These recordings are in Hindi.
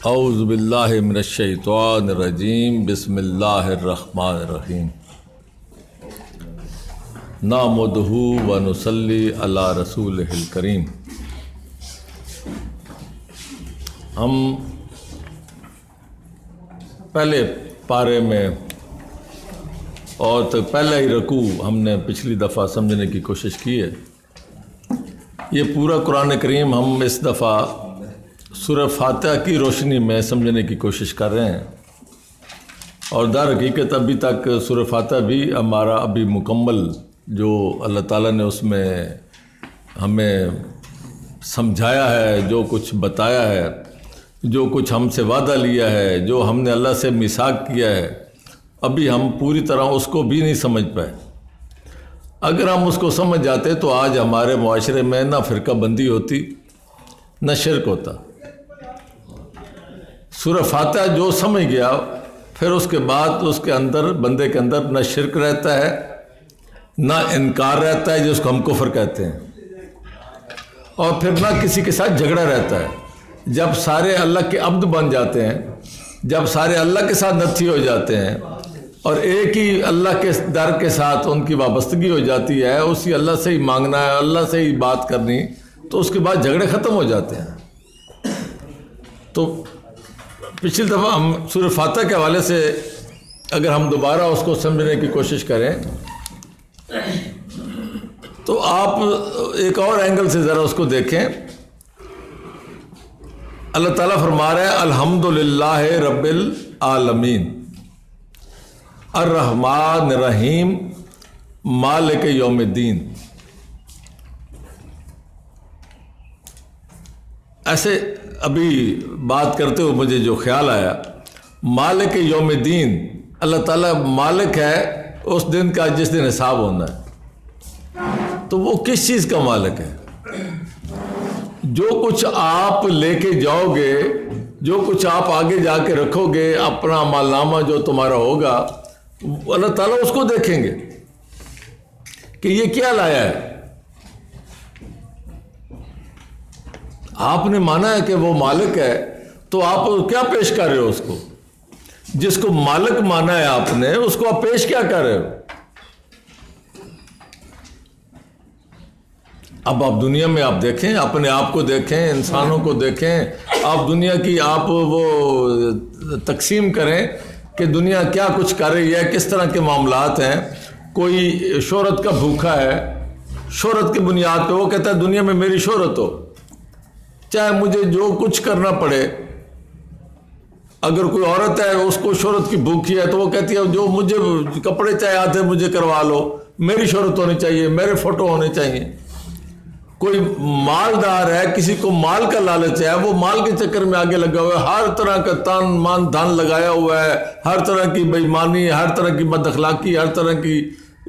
औज़ु बिल्लाहि मिनश्शैतानिर्रजीम बिस्मिल्लाहिर्रहमानिर्रहीम नहमदुहु व नुसल्ली अला रसूलिहिल करीम। हम पहले पारे में और तो पहला ही रकू हमने पिछली दफ़ा समझने की कोशिश की है। ये पूरा कुरान करीम हम इस दफ़ा सूरह फातिहा की रोशनी में समझने की कोशिश कर रहे हैं और दर हकीकत अभी तक सूरह फातिहा भी हमारा अभी मुकम्मल जो अल्लाह ताला ने उसमें हमें समझाया है, जो कुछ बताया है, जो कुछ हमसे वादा लिया है, जो हमने अल्लाह से मिसाक किया है, अभी हम पूरी तरह उसको भी नहीं समझ पाए। अगर हम उसको समझ जाते तो आज हमारे मुआशरे में ना फ़िरका बंदी होती न शिरक होता। सूरह फातिहा जो समझ गया फिर उसके बाद उसके अंदर बंदे के अंदर न शिरक रहता है ना इनकार रहता है जिसको हम कुफ्र कहते हैं, और फिर ना किसी के साथ झगड़ा रहता है। जब सारे अल्लाह के अब्द बन जाते हैं, जब सारे अल्लाह के साथ नथी हो जाते हैं और एक ही अल्लाह के दर के साथ उनकी वाबस्तगी हो जाती है, उसी अल्लाह से ही मांगना है, अल्लाह से ही बात करनी, तो उसके बाद झगड़े ख़त्म हो जाते हैं। तो पिछली दफ़ा हम सूरह फातिहा के हवाले से अगर हम दोबारा उसको समझने की कोशिश करें तो आप एक और एंगल से ज़रा उसको देखें। अल्लाह ताला फरमा रहा है अल्हम्दुलिल्लाह रब्बिल आलमीन अर्रहमान रहीम मालिक यौमिद्दीन। ऐसे अभी बात करते हुए मुझे जो ख्याल आया, मालिक यौमिद्दीन, अल्लाह ताला मालिक है उस दिन का जिस दिन हिसाब होना है। तो वो किस चीज़ का मालिक है? जो कुछ आप लेके जाओगे, जो कुछ आप आगे जाके रखोगे, अपना मालनामा जो तुम्हारा होगा, अल्लाह ताला उसको देखेंगे कि ये क्या लाया है। आपने माना है कि वो मालिक है, तो आप क्या पेश कर रहे हो उसको? जिसको मालिक माना है आपने, उसको आप पेश क्या कर रहे हो? अब आप दुनिया में आप देखें, अपने आप को देखें, इंसानों को देखें, आप दुनिया की आप वो तकसीम करें कि दुनिया क्या कुछ कर रही है, किस तरह के मामलात हैं। कोई शोहरत का भूखा है, शोहरत की बुनियाद पे वो कहता है दुनिया में मेरी शोहरत हो, चाहे मुझे जो कुछ करना पड़े। अगर कोई औरत है उसको शोहरत की भूखी है तो वो कहती है जो मुझे कपड़े चाहे आते मुझे करवा लो, मेरी शोहरत होनी चाहिए, मेरे फोटो होने चाहिए। कोई मालदार है, किसी को माल का लालच है, वो माल के चक्कर में आगे लगा हुआ है, हर तरह का तान मान धन लगाया हुआ है, हर तरह की बेईमानी, हर तरह की बदअखलाकी, हर तरह की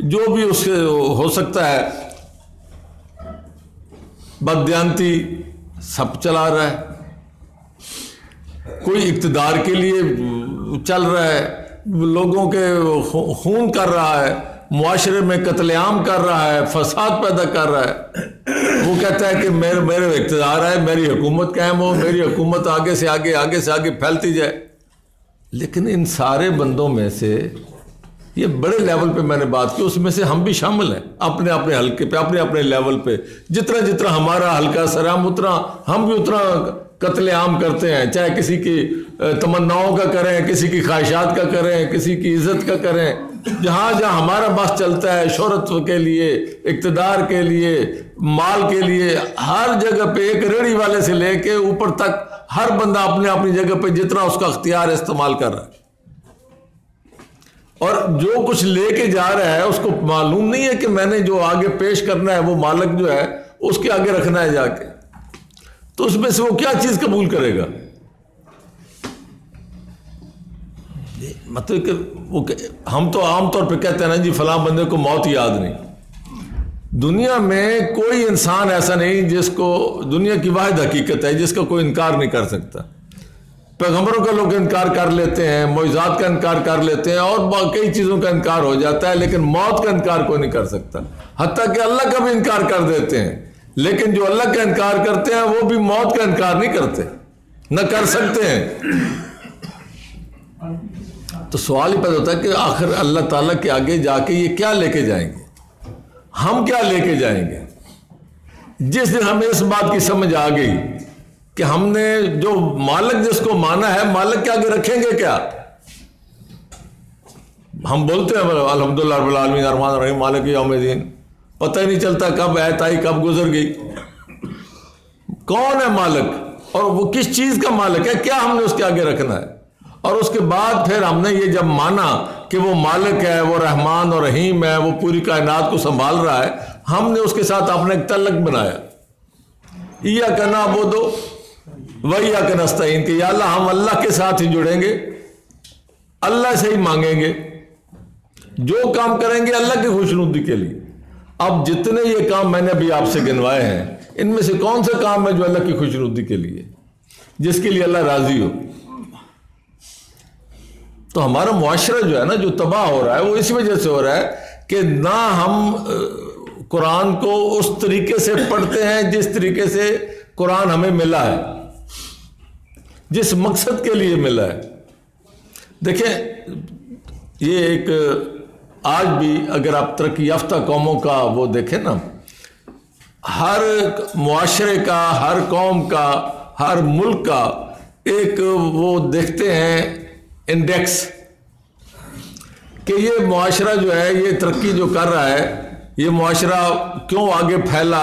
जो भी उससे हो सकता है, बददियानती, सब चला रहा है। कोई इक़्तिदार के लिए चल रहा है, लोगों के खून कर रहा है, मुआशरे में कत्लेआम कर रहा है, फसाद पैदा कर रहा है। वो कहता है कि मेरे इक़्तिदार है, मेरी हुकूमत कायम हो, मेरी हुकूमत आगे से आगे फैलती जाए। लेकिन इन सारे बंदों में से ये बड़े लेवल पे मैंने बात की, उसमें से हम भी शामिल हैं अपने अपने हल्के पे, अपने अपने लेवल पे। जितना जितना हमारा हल्का सर हम भी उतना कत्लेआम करते हैं, चाहे किसी की तमन्नाओं का करें, किसी की ख्वाहिशात का करें, किसी की इज्जत का करें। जहाँ जहाँ हमारा बस चलता है, शोहरत के लिए, इक़्तिदार के लिए, माल के लिए, हर जगह पे एक रेहड़ी वाले से लेके ऊपर तक हर बंदा अपने अपनी जगह पे जितना उसका अख्तियार इस्तेमाल कर रहा है। और जो कुछ लेके जा रहा है उसको मालूम नहीं है कि मैंने जो आगे पेश करना है वो मालिक जो है उसके आगे रखना है जाके। तो उसमें से वो क्या चीज कबूल करेगा? मतलब कि वो हम तो आमतौर पे कहते हैं ना जी फलां बंदे को मौत याद नहीं। दुनिया में कोई इंसान ऐसा नहीं जिसको, दुनिया की वाहिद हकीकत है जिसका कोई इनकार नहीं कर सकता। पैगंबरों का लोग इनकार कर लेते हैं, मौजूदात का इनकार कर लेते हैं और कई चीज़ों का इनकार हो जाता है, लेकिन मौत का इनकार कोई नहीं कर सकता। हत्ता कि अल्लाह का भी इनकार कर देते हैं, लेकिन जो अल्लाह का इनकार करते हैं वो भी मौत का इनकार नहीं करते। न कर सकते हैं। तो सवाल ही पैदा होता है कि आखिर अल्लाह ताला के आगे जाके ये क्या लेके जाएंगे, हम क्या लेके जाएंगे। जिस दिन हमें इस बात की समझ आ गई कि हमने जो मालिक जिसको माना है, मालिक के आगे रखेंगे क्या। हम बोलते हैं अल्हम्दुलिल्लाह रब्बिल आलमीन अर्रहमान अर्रहीम मालिक यौमिद्दीन, पता ही नहीं चलता कब आयत आई कब गुजर गई। कौन है मालिक और वो किस चीज का मालिक है, क्या हमने उसके आगे रखना है। और उसके बाद फिर हमने ये जब माना कि वो मालिक है, वो रहमान और रहीम है, वो पूरी कायनात को संभाल रहा है, हमने उसके साथ अपने एक तल्लक बनाया, इय्याका नअबुदु व इय्याका नस्तईन, कि या अल्लाह हम अल्लाह के साथ ही जुड़ेंगे, अल्लाह से ही मांगेंगे, जो काम करेंगे अल्लाह की खुशनुदी के लिए। अब जितने ये काम मैंने अभी आपसे गिनवाए हैं, इनमें से कौन सा काम है जो अल्लाह की खुशनुदी के लिए, जिसके लिए अल्लाह राजी हो। तो हमारा मुआशरा जो है ना, जो तबाह हो रहा है, वो इस वजह से हो रहा है कि ना हम कुरान को उस तरीके से पढ़ते हैं जिस तरीके से कुरान हमें मिला है, जिस मकसद के लिए मिला है। देखें, ये एक आज भी अगर आप तरक्की याफ्ता कौमों का वो देखें ना, हर मुआशरे का, हर कौम का, हर मुल्क का एक वो देखते हैं इंडेक्स कि ये मुआशरा जो है, ये तरक्की जो कर रहा है, ये मुआशरा क्यों आगे फैला।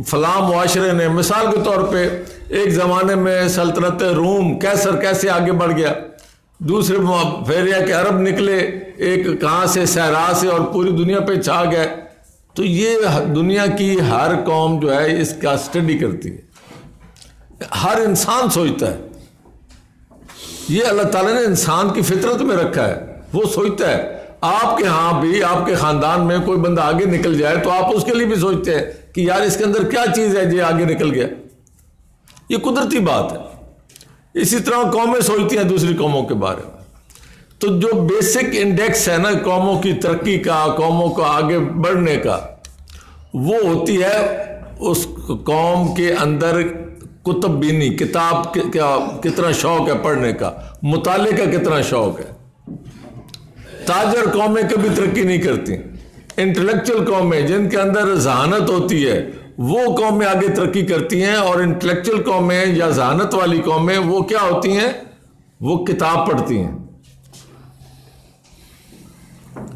फलां मुआशरे ने, मिसाल के तौर पे एक ज़माने में सल्तनत रूम कैसर कैसे आगे बढ़ गया, दूसरे फेरिया के अरब निकले एक कहाँ से, सहरा से, और पूरी दुनिया पे छा गए। तो ये दुनिया की हर कौम जो है इसका स्टडी करती है। हर इंसान सोचता है, ये अल्लाह ताला ने इंसान की फितरत में रखा है, वो सोचता है। आपके यहाँ भी, आपके ख़ानदान में कोई बंदा आगे निकल जाए तो आप उसके लिए भी सोचते हैं कि यार इसके अंदर क्या चीज़ है जो आगे निकल गया। ये कुदरती बात है। इसी तरह कौमें सोचती हैं दूसरी कौमों के बारे में। तो जो बेसिक इंडेक्स है ना कौमों की तरक्की का, कौमों को आगे बढ़ने का, वो होती है उस कौम के अंदर कुतुब बीनी, किताब कितना शौक है पढ़ने का, मुताले का कितना शौक है। ताजर कौमें कभी तरक्की नहीं करती। इंटेलेक्चुअल कौमें जिनके अंदर जहानत होती है, वो कौमें आगे तरक्की करती हैं। और इंटेलेक्चुअल कौमें या जहानत वाली कौमें वो क्या होती हैं, वो किताब पढ़ती हैं।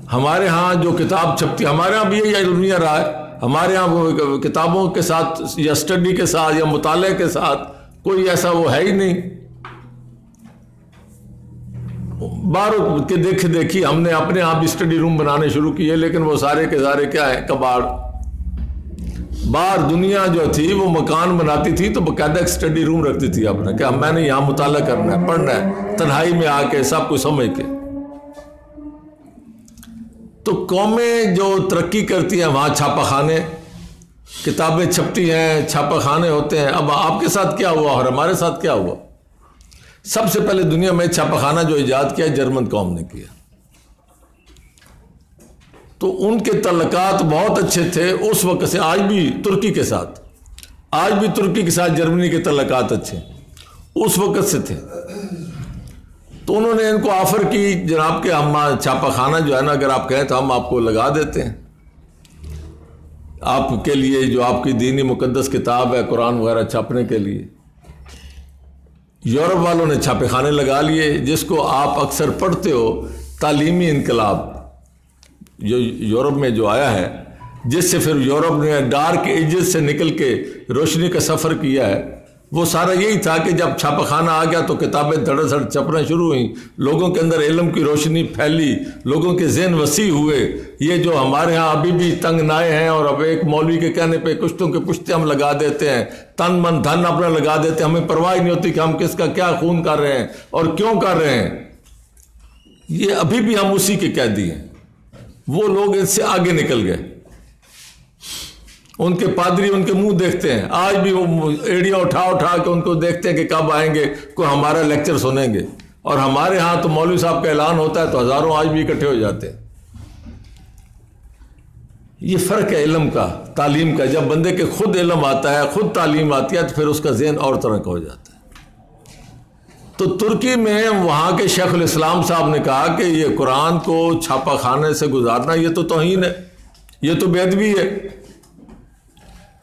हमारे यहाँ जो किताब छपती, हमारे यहाँ भी यही अलमिया रहा है। हमारे यहाँ किताबों के साथ या स्टडी के साथ या मुताले के साथ कोई ऐसा वो है ही नहीं। बाहरों के देखे देखी हमने अपने आप भी स्टडी रूम बनाने शुरू किए, लेकिन वो सारे के सारे क्या है, कबाड़। बाहर दुनिया जो थी वो मकान बनाती थी तो बाकायदा एक स्टडी रूम रखती थी अपने, क्या मैंने यहाँ मुताला करना है, पढ़ना है, तन्हाई में आके सब कुछ समझ के। तो कौमें जो तरक्की करती हैं वहाँ छापाखाने, किताबें छपती हैं, छापाखाने होते हैं। अब आपके साथ क्या हुआ और हमारे साथ क्या हुआ। सबसे पहले दुनिया में छापाखाना जो इजाद किया जर्मन कौम ने किया। तो उनके तल्लकात बहुत अच्छे थे उस वक्त से। आज भी तुर्की के साथ, आज भी तुर्की के साथ जर्मनी के तल्लकात अच्छे उस वक्त से थे। तो उन्होंने इनको ऑफर की, जनाब के हम छापाखाना जो है ना, अगर आप कहें तो हम आपको लगा देते हैं, आपके लिए जो आपकी दीनी मुकद्दस किताब है कुरान वगैरह छापने के लिए। यूरोप वालों ने छापेखाने लगा लिए, जिसको आप अक्सर पढ़ते हो, तालीमी इनकलाब जो यूरोप में जो आया है, जिससे फिर यूरोप ने डार्क एजेस से निकल के रोशनी का सफ़र किया है। वो सारा यही था कि जब छापाखाना आ गया तो किताबें धड़ाधड़ छपना शुरू हुई, लोगों के अंदर इल्म की रोशनी फैली, लोगों के ज़हन वसी हुए। ये जो हमारे यहाँ अभी भी तंग नाए हैं और अब एक मौलवी के कहने पे कुश्तों के पुश्ते हम लगा देते हैं, तन मन धन अपना लगा देते हैं, हमें परवाह नहीं होती कि हम किसका क्या खून कर रहे हैं और क्यों कर रहे हैं। ये अभी भी हम उसी के कैदी हैं। वो लोग इससे आगे निकल गए। उनके पादरी उनके मुंह देखते हैं, आज भी वो एड़ियाँ उठा उठा के उनको देखते हैं कि कब आएंगे, कोई हमारा लेक्चर सुनेंगे। और हमारे यहाँ तो मौलवी साहब का ऐलान होता है तो हज़ारों आज भी इकट्ठे हो जाते हैं। ये फ़र्क है इल्म का, तालीम का। जब बंदे के खुद इल्म आता है, खुद तालीम आती है, तो फिर उसका ज़हन और तरह का हो जाता है। तो तुर्की में वहाँ के शेखुल इस्लाम साहब ने कहा कि ये कुरान को छापा खाने से गुजारना ये तो तौहीन है, ये तो बेअदबी है।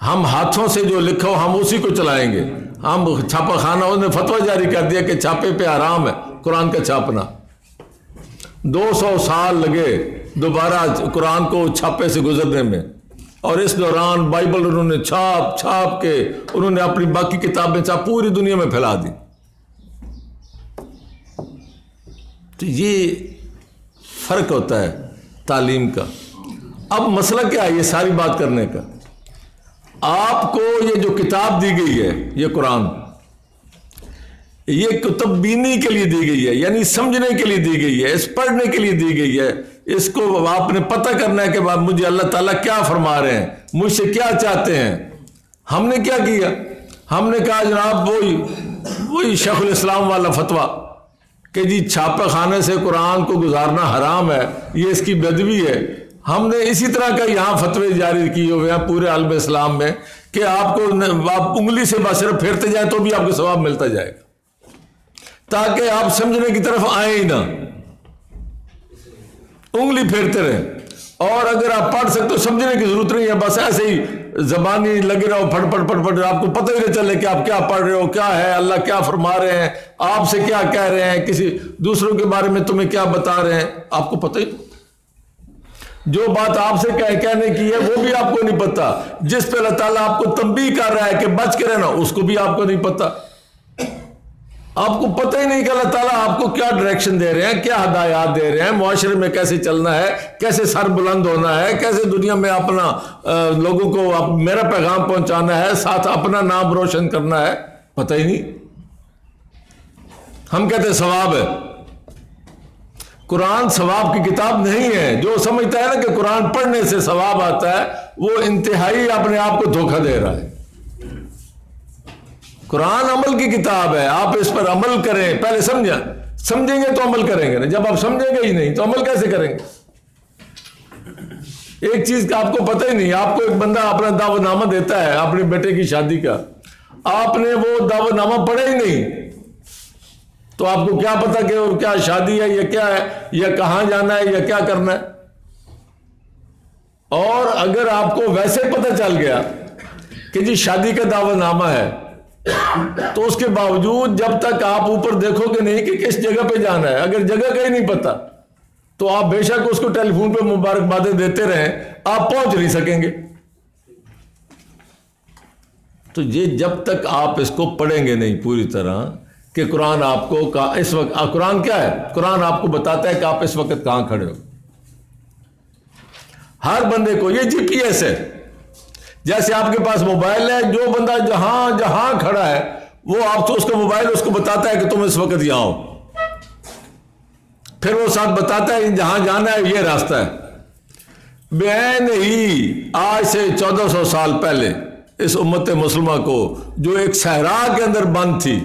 हम हाथों से जो लिखो हम उसी को चलाएंगे। हम छापा खाना, उसने फतवा जारी कर दिया कि छापे पे हराम है कुरान का छापना। 200 साल लगे दोबारा कुरान को छापे से गुजरने में, और इस दौरान बाइबल उन्होंने छाप छाप के उन्होंने अपनी बाकी किताबें छाप पूरी दुनिया में फैला दी। तो ये फर्क होता है तालीम का। अब मसला क्या है ये सारी बात करने का? आपको ये जो किताब दी गई है, ये कुरान, ये कुतुब्बीनी के लिए दी गई है, यानी समझने के लिए दी गई है, इस पढ़ने के लिए दी गई है। इसको आपने पता करना है कि मुझे अल्लाह ताला क्या फरमा रहे हैं, मुझसे क्या चाहते हैं। हमने क्या किया? हमने कहा जनाब वही शेखुल इस्लाम वाला फतवा कि जी छापे खाने से कुरान को गुजारना हराम है, ये इसकी बेदबी है। हमने इसी तरह का यहाँ फतवे जारी किए हुए हैं पूरे आलम इस्लाम में कि आपको आप उंगली से बस सिर्फ फेरते जाए तो भी आपको सवाब मिलता जाएगा, ताकि आप समझने की तरफ आए ही ना, उंगली फेरते रहें। और अगर आप पढ़ सकते तो समझने की जरूरत नहीं है, बस ऐसे ही जबानी लगे रहो फट फट फट फट, आपको पता ही नहीं चले कि आप क्या पढ़ रहे हो, क्या है अल्लाह क्या फरमा रहे हैं, आपसे क्या कह रहे हैं, किसी दूसरों के बारे में तुम्हें क्या बता रहे हैं, आपको पता ही। जो बात आपसे कहने की है वो भी आपको नहीं पता, जिस पे अल्लाह ताला आपको तंबीह कर रहा है कि बच के रहना, उसको भी आपको नहीं पता। आपको पता ही नहीं कि अल्लाह ताला आपको क्या डायरेक्शन दे रहे हैं, क्या हदायत दे रहे हैं, मुआशरे में कैसे चलना है, कैसे सर बुलंद होना है, कैसे दुनिया में अपना लोगों को मेरा पैगाम पहुंचाना है, साथ अपना नाम रोशन करना है, पता ही नहीं। हम कहते हैं सवाब है। कुरान सवाब की किताब नहीं है। जो समझता है ना कि कुरान पढ़ने से सवाब आता है, वो इंतहाई अपने आप को धोखा दे रहा है। कुरान अमल की किताब है, आप इस पर अमल करें। पहले समझेंगे तो अमल करेंगे ना, जब आप समझेंगे ही नहीं तो अमल कैसे करेंगे? एक चीज का आपको पता ही नहीं, आपको एक बंदा अपना दावतनामा देता है अपने बेटे की शादी का, आपने वो दावतनामा पढ़ा ही नहीं, तो आपको क्या पता कि क्या शादी है या क्या है, या कहां जाना है या क्या करना है। और अगर आपको वैसे पता चल गया कि जी शादी का दावतनामा है, तो उसके बावजूद जब तक आप ऊपर देखोगे नहीं कि किस जगह पे जाना है, अगर जगह का ही नहीं पता, तो आप बेशक उसको टेलीफोन पे मुबारकबादें देते रहें, आप पहुंच नहीं सकेंगे। तो ये जब तक आप इसको पढ़ेंगे नहीं पूरी तरह कि कुरान आपको इस वक्त, कुरान क्या है? कुरान आपको बताता है कि आप इस वक्त कहां खड़े हो। हर बंदे को ये जीपीएस है। जैसे आपके पास मोबाइल है, जो बंदा जहां जहां खड़ा है वो आप तो उसका मोबाइल उसको बताता है कि तुम इस वक्त यहां हो, फिर वो साथ बताता है जहां जाना है ये रास्ता है। बेन ही आज से 1400 साल पहले इस उम्मत मुसलमान को, जो एक सहरा के अंदर बंद थी,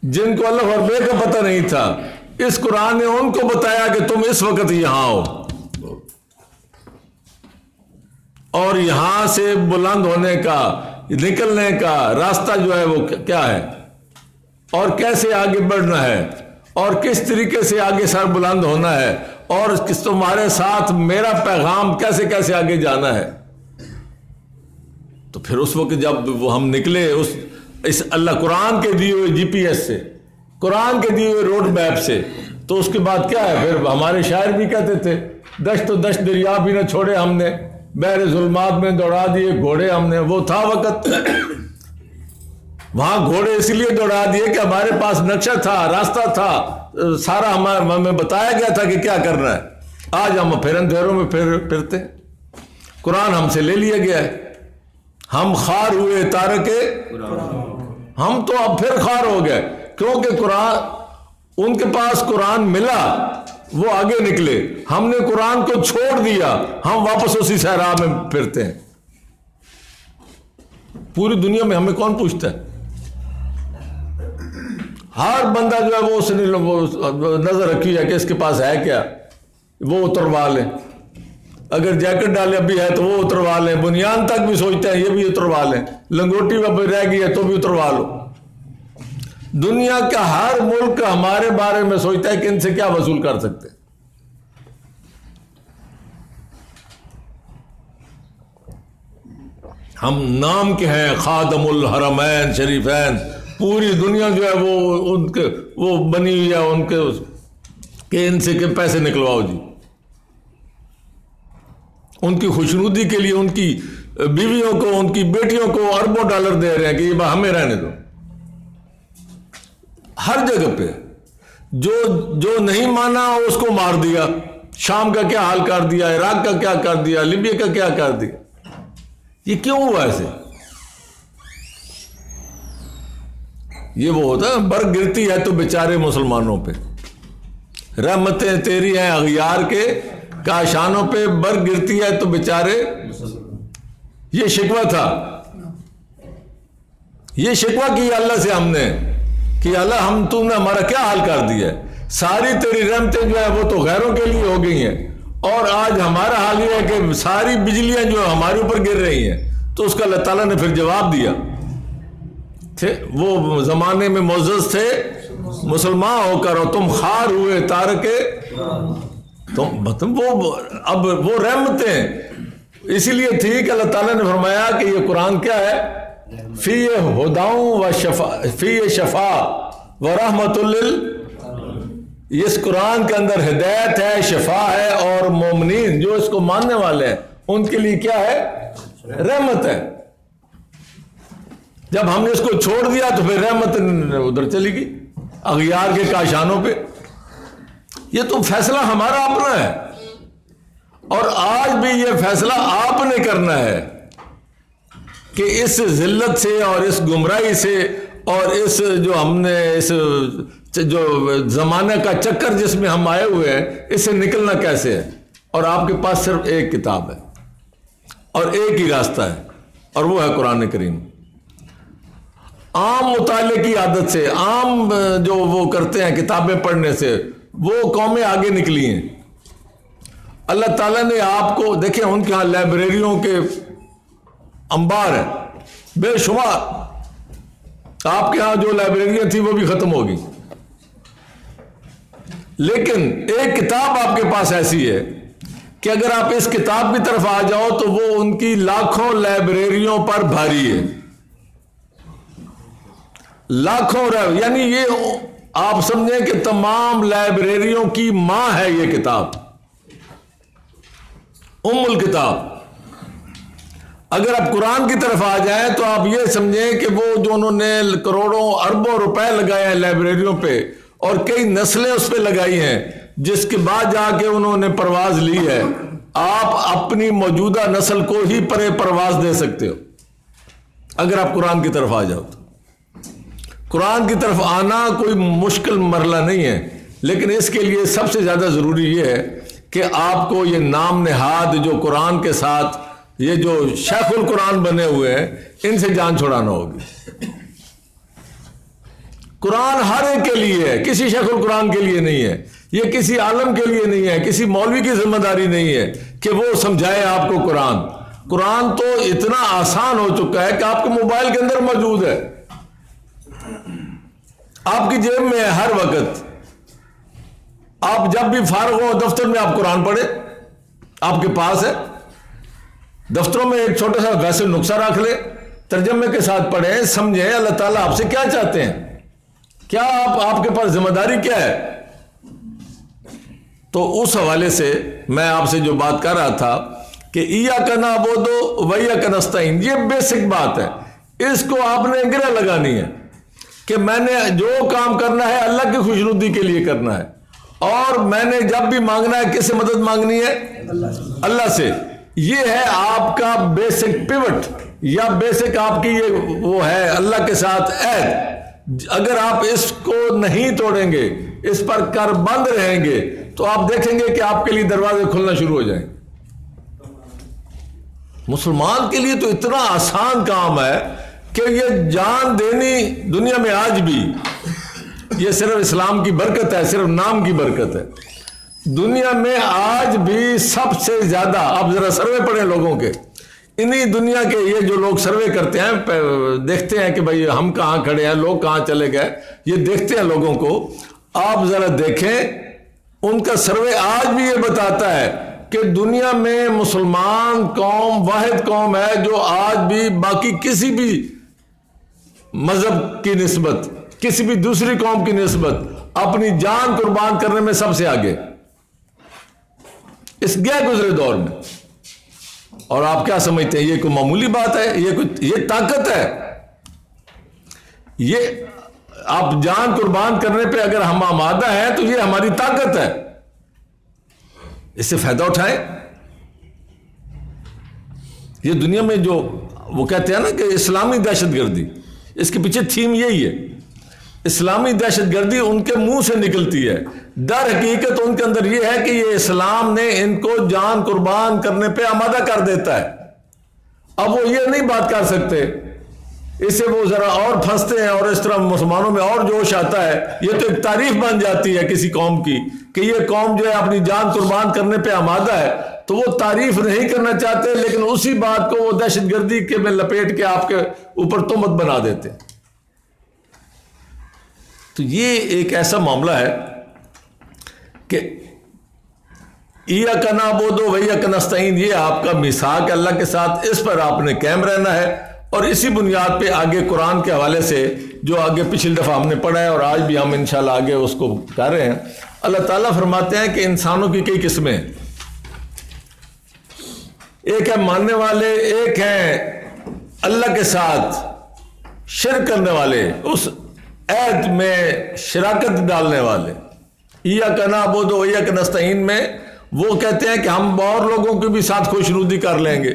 जिनको अल्लाह और बे का पता नहीं था, इस कुरान ने उनको बताया कि तुम इस वक्त यहां हो, और यहां से बुलंद होने का, निकलने का रास्ता जो है वो क्या है, और कैसे आगे बढ़ना है, और किस तरीके से आगे सर बुलंद होना है, और किस तुम्हारे साथ मेरा पैगाम कैसे कैसे आगे जाना है। तो फिर उस वक्त जब वो हम निकले इस अल्लाह कुरान के दिए हुए जीपीएस से, कुरान के दिए हुए रोड मैप से, तो उसके बाद क्या है? फिर हमारे शायर भी कहते थे, दश्त तो दश्त दरिया भी न छोड़े हमने, बहरे जुल्मात में दौड़ा दिए घोड़े हमने। वो था वक्त, वहां घोड़े इसलिए दौड़ा दिए कि हमारे पास नक्शा था, रास्ता था, सारा हमें बताया गया था कि क्या करना है। आज हम फिर अंधेरों में फिरते। कुरान हमसे ले लिया गया है, हम खार हुए तारे के, हम तो अब फिर खार हो गए, क्योंकि कुरान, उनके पास कुरान मिला, वो आगे निकले, हमने कुरान को छोड़ दिया, हम वापस उसी सहरा में फिरते हैं। पूरी दुनिया में हमें कौन पूछता है? हर बंदा जो है वो उसने नजर रखी है कि इसके पास है क्या, वो उतरवा लें। अगर जैकेट डाले अभी है तो वो उतरवा लें, बुनियान तक भी सोचते हैं ये भी उतरवा लें, लंगोटी में रह गई है तो भी उतरवा लो। दुनिया का हर मुल्क हमारे बारे में सोचता है कि इनसे क्या वसूल कर सकते हैं। हम नाम के हैं खादमुल हरमैन शरीफैन, पूरी दुनिया जो है वो उनके वो बनी हुई है उनके कि इनसे के पैसे निकलवाओ जी, उनकी खुशनुदी के लिए उनकी बीवियों को उनकी बेटियों को अरबों डॉलर दे रहे हैं कि ये हमें रहने दो। हर जगह पे जो नहीं माना उसको मार दिया। शाम का क्या हाल कर दिया, इराक का क्या कर दिया, लीबिया का क्या कर दिया। ये क्यों हुआ ऐसे? ये वो होता है बर्फ गिरती है तो बेचारे मुसलमानों पे, रहमतें तेरी हैं अगियार के काशानों पे, बर्फ गिरती है तो बेचारे। ये शिकवा था, ये शिकवा किया अल्लाह से हमने कि अल्लाह हम तुमने हमारा क्या हाल कर दिया है। सारी तेरी रहमतें जो है वो तो गैरों के लिए हो गई हैं, और आज हमारा हाल ये है कि सारी बिजलियां जो हमारे ऊपर गिर रही हैं। तो उसका अल्लाह ताला ने फिर जवाब दिया। थे वो जमाने में मोअज़्ज़ज़ थे मुसलमान होकर और तुम खार हुए तारके, तुम वो अब वो रहमतें इसीलिए थी कि अल्लाह ताला ने फरमाया कि ये कुरान क्या है, फी हुदाउ व शफा, फी शफा व रहमतुल लिल। इस कुरान के अंदर हिदायत है, शफा है, और मोमिनीन जो इसको मानने वाले हैं उनके लिए क्या है, रहमत है। जब हमने इसको छोड़ दिया तो फिर रहमत उधर चली गई अगियार के काशानों पे। ये तो फैसला हमारा अपना है, और आज भी ये फैसला आपने करना है कि इस जिल्लत से और इस गुमराही से और इस जो हमने इस जो जमाने का चक्कर जिसमें हम आए हुए हैं इससे निकलना कैसे है। और आपके पास सिर्फ एक किताब है और एक ही रास्ता है, और वो है कुरान करीम। आम मुताले की आदत से, आम जो वो करते हैं किताबें पढ़ने से, वो कौमें आगे निकली हैं। अल्लाह ताला ने आपको देखें, उनके यहाँ लाइब्रेरियों के अंबार है बेशुमार। आपके यहाँ जो लाइब्रेरियां थी वो भी खत्म होगी, लेकिन एक किताब आपके पास ऐसी है कि अगर आप इस किताब की तरफ आ जाओ तो वो उनकी लाखों लाइब्रेरियों पर भारी है। लाखों, यानी ये आप समझें कि तमाम लाइब्रेरियों की मां है ये किताब, उम्मुल किताब। अगर आप कुरान की तरफ आ जाएं तो आप ये समझें कि वो जो उन्होंने करोड़ों अरबों रुपए लगाए हैं लाइब्रेरियों पे, और कई नस्लें उस पर लगाई हैं, जिसके बाद जाके उन्होंने परवाज ली है। आप अपनी मौजूदा नस्ल को ही परे परवाज दे सकते हो अगर आप कुरान की तरफ आ जाओ तो। कुरान की तरफ आना कोई मुश्किल मरला नहीं है, लेकिन इसके लिए सबसे ज्यादा जरूरी यह है कि आपको ये नाम नेहाद जो कुरान के साथ ये जो शेखुल कुरान बने हुए हैं इनसे जान छुड़ाना होगी। कुरान हर एक के लिए है, किसी शेखुल कुरान के लिए नहीं है, ये किसी आलम के लिए नहीं है, किसी मौलवी की जिम्मेदारी नहीं है कि वो समझाए आपको कुरान। कुरान तो इतना आसान हो चुका है कि आपके मोबाइल के अंदर मौजूद है, आपकी जेब में है हर वक्त। आप जब भी फारग हो दफ्तर में आप कुरान पढ़े, आपके पास है। दफ्तरों में एक छोटा सा वैसे नुक्सा रख ले, तर्जमे के साथ पढ़े, समझे अल्लाह ताला आपसे क्या चाहते हैं, क्या आपके पास जिम्मेदारी क्या है। तो उस हवाले से मैं आपसे जो बात कर रहा था कि इय्याका नअबुदु व इय्याका नस्तईन, ये बेसिक बात है, इसको आपने गिरा लगानी है कि मैंने जो काम करना है अल्लाह की खुशनुदी के लिए करना है, और मैंने जब भी मांगना है किससे मदद मांगनी है, अल्लाह से। ये है आपका बेसिक पिवट, या बेसिक आपकी ये वो है अल्लाह के साथ ऐद। अगर आप इसको नहीं तोड़ेंगे, इस पर कर बंद रहेंगे, तो आप देखेंगे कि आपके लिए दरवाजे खुलना शुरू हो जाएंगे। मुसलमान के लिए तो इतना आसान काम है कि ये जान देनी दुनिया में आज भी, ये सिर्फ इस्लाम की बरकत है, सिर्फ नाम की बरकत है। दुनिया में आज भी सबसे ज्यादा, आप जरा सर्वे पढ़ें लोगों के, इन्हीं दुनिया के ये जो लोग सर्वे करते हैं, देखते हैं कि भाई हम कहाँ खड़े हैं, लोग कहाँ चले गए, ये देखते हैं लोगों को। आप जरा देखें, उनका सर्वे आज भी ये बताता है कि दुनिया में मुसलमान कौम वाहिद कौम है जो आज भी बाकी किसी भी मजहब की निस्बत, किसी भी दूसरी कौम की निस्बत अपनी जान कुर्बान करने में सबसे आगे इस गए गुजरे दौर में। और आप क्या समझते हैं, ये कोई मामूली बात है? ये ताकत है। ये आप जान कुर्बान करने पे अगर हम आमादा हैं तो ये हमारी ताकत है, इससे फायदा उठाएं। ये दुनिया में जो वो कहते हैं ना कि इस्लामी दहशतगर्दी, इसके पीछे थीम यही है। इस्लामी दहशतगर्दी उनके मुंह से निकलती है, दर हकीकत उनके अंदर यह है कि ये इस्लाम ने इनको जान कुर्बान करने पे आमादा कर देता है। अब वो ये नहीं बात कर सकते, इससे वो जरा और फंसते हैं और इस तरह मुसलमानों में और जोश आता है। ये तो एक तारीफ बन जाती है किसी कौम की कि ये कौम जो है अपनी जान कुर्बान करने पे आमादा है, तो वो तारीफ नहीं करना चाहते, लेकिन उसी बात को वो दहशतगर्दी के में लपेट के आपके ऊपर तोहमत बना देते। तो ये एक ऐसा मामला है कि इय्याका नअबुदु व इय्याका नस्तईन, ये आपका मिसाक अल्लाह के साथ, इस पर आपने कायम रहना है। और इसी बुनियाद पे आगे कुरान के हवाले से जो आगे पिछली दफ़ा हमने पढ़ा है और आज भी हम इंशाल्लाह आगे उसको कर रहे हैं, अल्लाह ताला फरमाते हैं कि इंसानों की कई किस्में हैं। एक है मानने वाले, एक है अल्लाह के साथ शिरक करने वाले, उस ऐद में शराकत डालने वाले। इय्याका नअबुदु व इय्याका नस्तईन में वो कहते हैं कि हम और लोगों की भी साथ खुशनुदी कर लेंगे,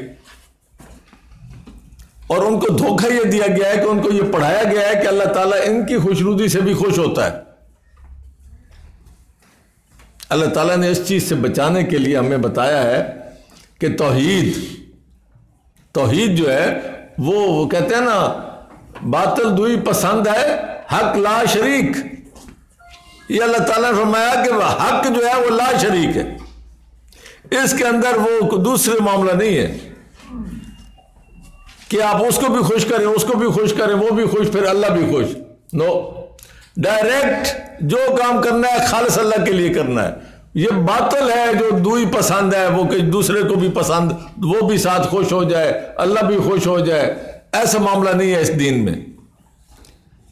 और उनको धोखा यह दिया गया है कि उनको यह पढ़ाया गया है कि अल्लाह ताला इनकी खुशनुदी से भी खुश होता है। अल्लाह ताला ने इस चीज से बचाने के लिए हमें बताया है कि तौहीद जो है वो कहते हैं ना, बातिल दुई पसंद है, हक ला शरीक। ये अल्लाह ताला ने फरमाया कि हक जो है वो ला शरीक है, इसके अंदर वो दूसरे मामला नहीं है कि आप उसको भी खुश करें, उसको भी खुश करें, वो भी खुश, फिर अल्लाह भी खुश। नो, डायरेक्ट जो काम करना है खालिस अल्लाह के लिए करना है। ये बातिल है जो दुई पसंद है, वो कि दूसरे को भी पसंद, वो भी साथ खुश हो जाए, अल्लाह भी खुश हो जाए, ऐसा मामला नहीं है इस दीन में।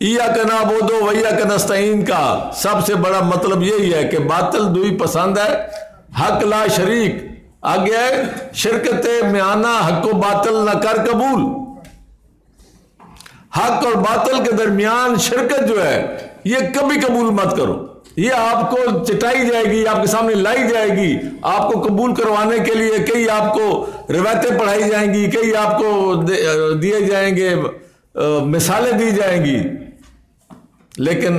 इय्याका नअबुदु व इय्याका नस्तईन का सबसे बड़ा मतलब यही है कि बातिल दुई पसंद है, हक ला शरीक। आगे है शिरकत म्याना, हक व बातिल न कर कबूल। हक और बातिल के दरमियान शिरकत जो है ये कभी कबूल मत करो। ये आपको चिटाई जाएगी, आपके सामने लाई जाएगी, आपको कबूल करवाने के लिए कई आपको रिवायतें पढ़ाई जाएंगी, कई आपको दिए जाएंगे, मिसालें दी जाएंगी, लेकिन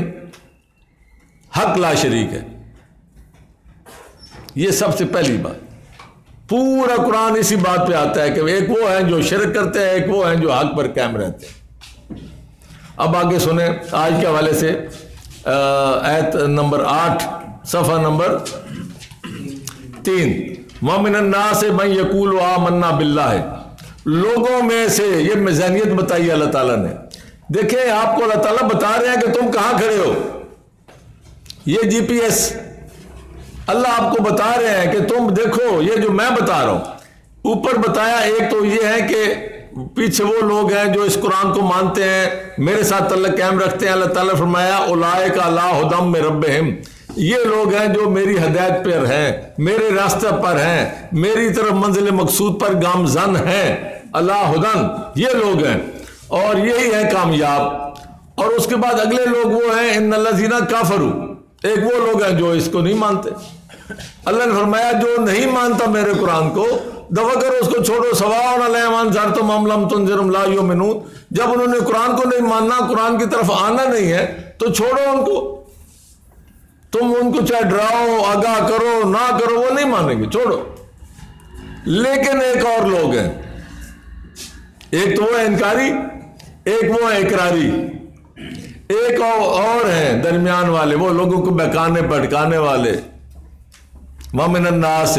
हक ला शरीक है। ये सबसे पहली बात। पूरा कुरान इसी बात पे आता है कि एक वो है जो शिरक करते हैं, एक वो है जो हक पर कायम रहते हैं। अब आगे सुने आज के हवाले से आयत नंबर 8 सफ़ा नंबर 3। वमिनन नास मन यक़ूलु आमन्ना बिल्लाह, लोगों में से ये मिज़ानियत बताई अल्लाह ताला ने। देखें, आपको अल्लाह ताला बता रहे हैं कि तुम कहां खड़े हो। ये जीपीएस अल्लाह आपको बता रहे हैं कि तुम देखो, ये जो मैं बता रहा हूं ऊपर बताया। एक तो ये है कि पीछे वो लोग हैं जो इस कुरान को मानते हैं, मेरे साथ तल्लुक़ कायम रखते हैं। अल्लाह ताला फरमाया उलाइका अला हुदम मिन रब्बिहिम, ये लोग हैं जो मेरी हदायत पर हैं, मेरे रास्ते पर हैं, मेरी तरफ मंजिल मकसूद पर गामजन हैं। अला हुदन, ये लोग हैं और यही है कामयाब। और उसके बाद अगले लोग वो हैं इन्नल्लज़ीना काफरू, एक वो लोग हैं जो इसको नहीं मानते। अल्लाह ने फरमाया जो नहीं मानता मेरे कुरान को, दफा करो उसको, छोड़ो। सवाउन अलैहिम अनज़रतुम अम लम तुनज़िरहुम ला युमिनून, जब उन्होंने कुरान को नहीं मानना, कुरान की तरफ आना नहीं है, तो छोड़ो उनको। तुम उनको चाहे डराओ, आगाह करो, ना करो, वो नहीं मानेंगे, छोड़ो। लेकिन एक और लोग हैं, एक तो वो है इनकारी, एक वो है इकरारी, एक और हैं दरमियान वाले, वो लोगों को बहकाने भटकाने वाले। वमिनन नास,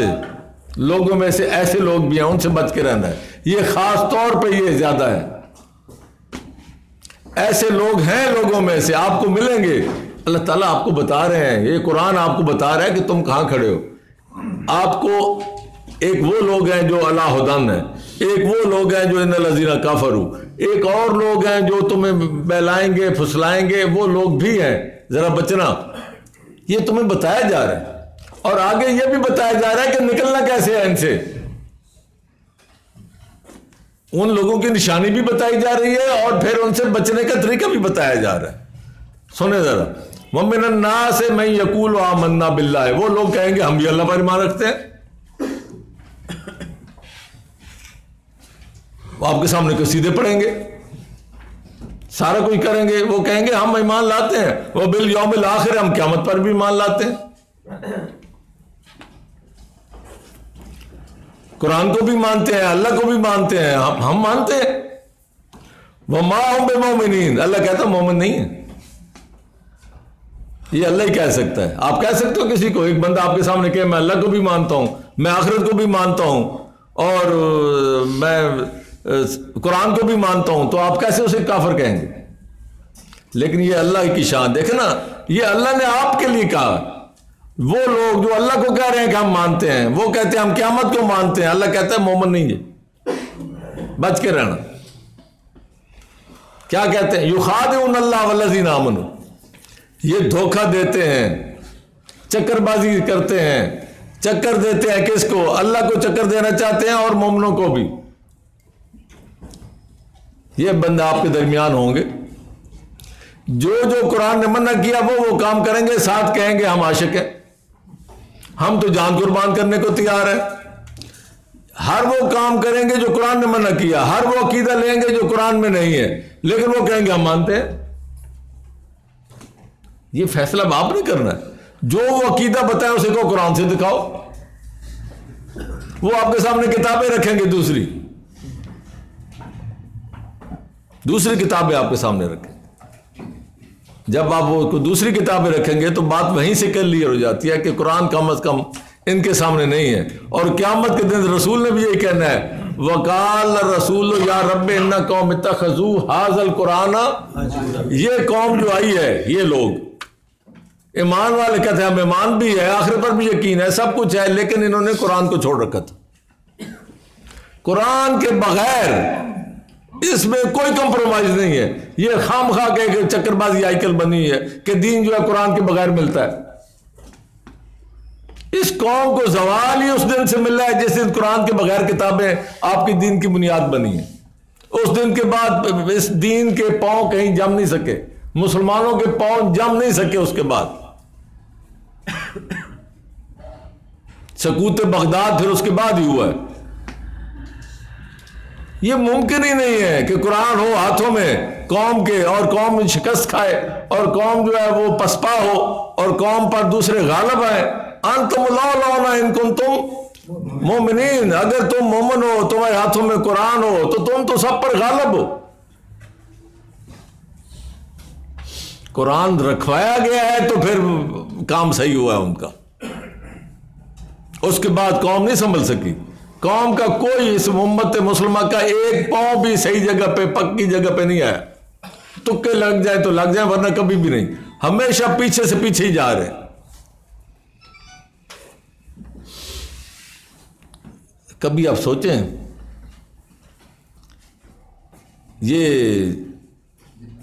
लोगों में से ऐसे लोग भी हैं, उनसे बच के रहना है। ये खास तौर पे ये ज्यादा है। ऐसे लोग हैं लोगों में से, आपको मिलेंगे। अल्लाह ताला आपको बता रहे हैं, ये कुरान आपको बता रहा है कि तुम कहां खड़े हो। आपको एक वो लोग हैं जो अला हुदन है, एक वो लोग हैं जो इन लजीना काफरू, एक और लोग हैं जो तुम्हें बहलाएंगे फुसलाएंगे, वो लोग भी हैं, जरा बचना। ये तुम्हें बताया जा रहा है और आगे ये भी बताया जा रहा है कि निकलना कैसे है इनसे। उन लोगों की निशानी भी बताई जा रही है और फिर उनसे बचने का तरीका भी बताया जा रहा है। सुने जरा, वमिन ना से मैं यकूल आमन्ना बिल्लाह है, वो लोग कहेंगे हम भी अल्लाह पर ईमान रखते हैं। वो आपके सामने कसीदे पढ़ेंगे, सारा कुछ करेंगे, वो कहेंगे हम ईमान लाते हैं। वो बिल यौमिल आखिर, हम क़यामत पर भी ईमान लाते हैं, कुरान को भी मानते हैं, अल्लाह को भी मानते हैं, हम मानते हैं। वह माँ हम बेमोमिनीन, अल्लाह कहता मोमिन नहीं है। ये अल्लाह ही कह सकता है। आप कह सकते हो किसी को, एक बंदा आपके सामने कहे मैं अल्लाह को भी मानता हूं, मैं आखिरत को भी मानता हूं और मैं कुरान को भी मानता हूं, तो आप कैसे उसे काफिर कहेंगे? लेकिन ये अल्लाह की शान देखे ना, ये अल्लाह ने आपके लिए कहा। वो लोग जो अल्लाह को कह रहे हैं कि हम मानते हैं, वो कहते हैं हम क़यामत को मानते हैं, अल्लाह कहता है मोमिन नहीं है, बच के रहना। क्या कहते हैं? युखादिउन अल्लाह वल्लज़ीना आमनू, ये धोखा देते हैं, चक्करबाजी करते हैं, चक्कर देते हैं। किसको? अल्लाह को चक्कर देना चाहते हैं और मोमिनों को भी। ये बंदा आपके दरमियान होंगे जो कुरान ने मना किया वो काम करेंगे, साथ कहेंगे हम आशिक हैं, हम तो जान कुर्बान करने को तैयार है। हर वो काम करेंगे जो कुरान ने मना किया, हर वो अकीदा लेंगे जो कुरान में नहीं है, लेकिन वो कहेंगे हम मानते हैं। ये फैसला आपने करना है। जो वो अकीदा बताए उसे को कुरान से दिखाओ। वो आपके सामने किताबें रखेंगे, दूसरी किताबें आपके सामने रखेंगे। जब आप वो दूसरी किताबें रखेंगे तो बात वहीं से क्लियर हो जाती है कि कुरान कम अज कम इनके सामने नहीं है। और क़यामत के दिन रसूल ने भी यही कहना है, वकाल रसूल या रब्बे इन्ना कौम इत्तखज़ू हाज़ल कुराना, ये कौम जो आई है, ये लोग ईमान वाले कहते हैं हम ईमान भी है, आखिर पर भी यकीन है, सब कुछ है, लेकिन इन्होंने कुरान को छोड़ रखा था। कुरान के बगैर इसमें कोई कंप्रोमाइज नहीं है। ये खामखा के चक्करबाजी आजकल बनी है कि दीन जो है कुरान के बगैर मिलता है। इस कौम को जवाल ही उस दिन से मिला है जिस दिन कुरान के बगैर किताबें आपकी दीन की बुनियाद बनी है। उस दिन के बाद इस दीन के पांव कहीं जम नहीं सके, मुसलमानों के पांव जम नहीं सके। उसके बाद सकूत बगदाद फिर उसके बाद ही हुआ है। ये मुमकिन ही नहीं है कि कुरान हो हाथों में कौम के और कौम शिकस्त खाए और कौम जो है वो पसपा हो और कौम पर दूसरे गालिब आए। अंतुम लौलौना इन कुंतुम मोमिनीन, अगर तुम मोमिन हो, तुम्हारे हाथों में कुरान हो, तो तुम तो सब पर गालिब हो। कुरान रखवाया गया है तो फिर काम सही हुआ है उनका। उसके बाद कौम नहीं संभल सकी। कौम का कोई इस उम्मत मुसलमान का एक पांव भी सही जगह पे, पक्की जगह पे नहीं आया। तुक्के लग जाए तो लग जाए, वरना कभी भी नहीं। हमेशा पीछे से पीछे ही जा रहे। कभी आप सोचें, ये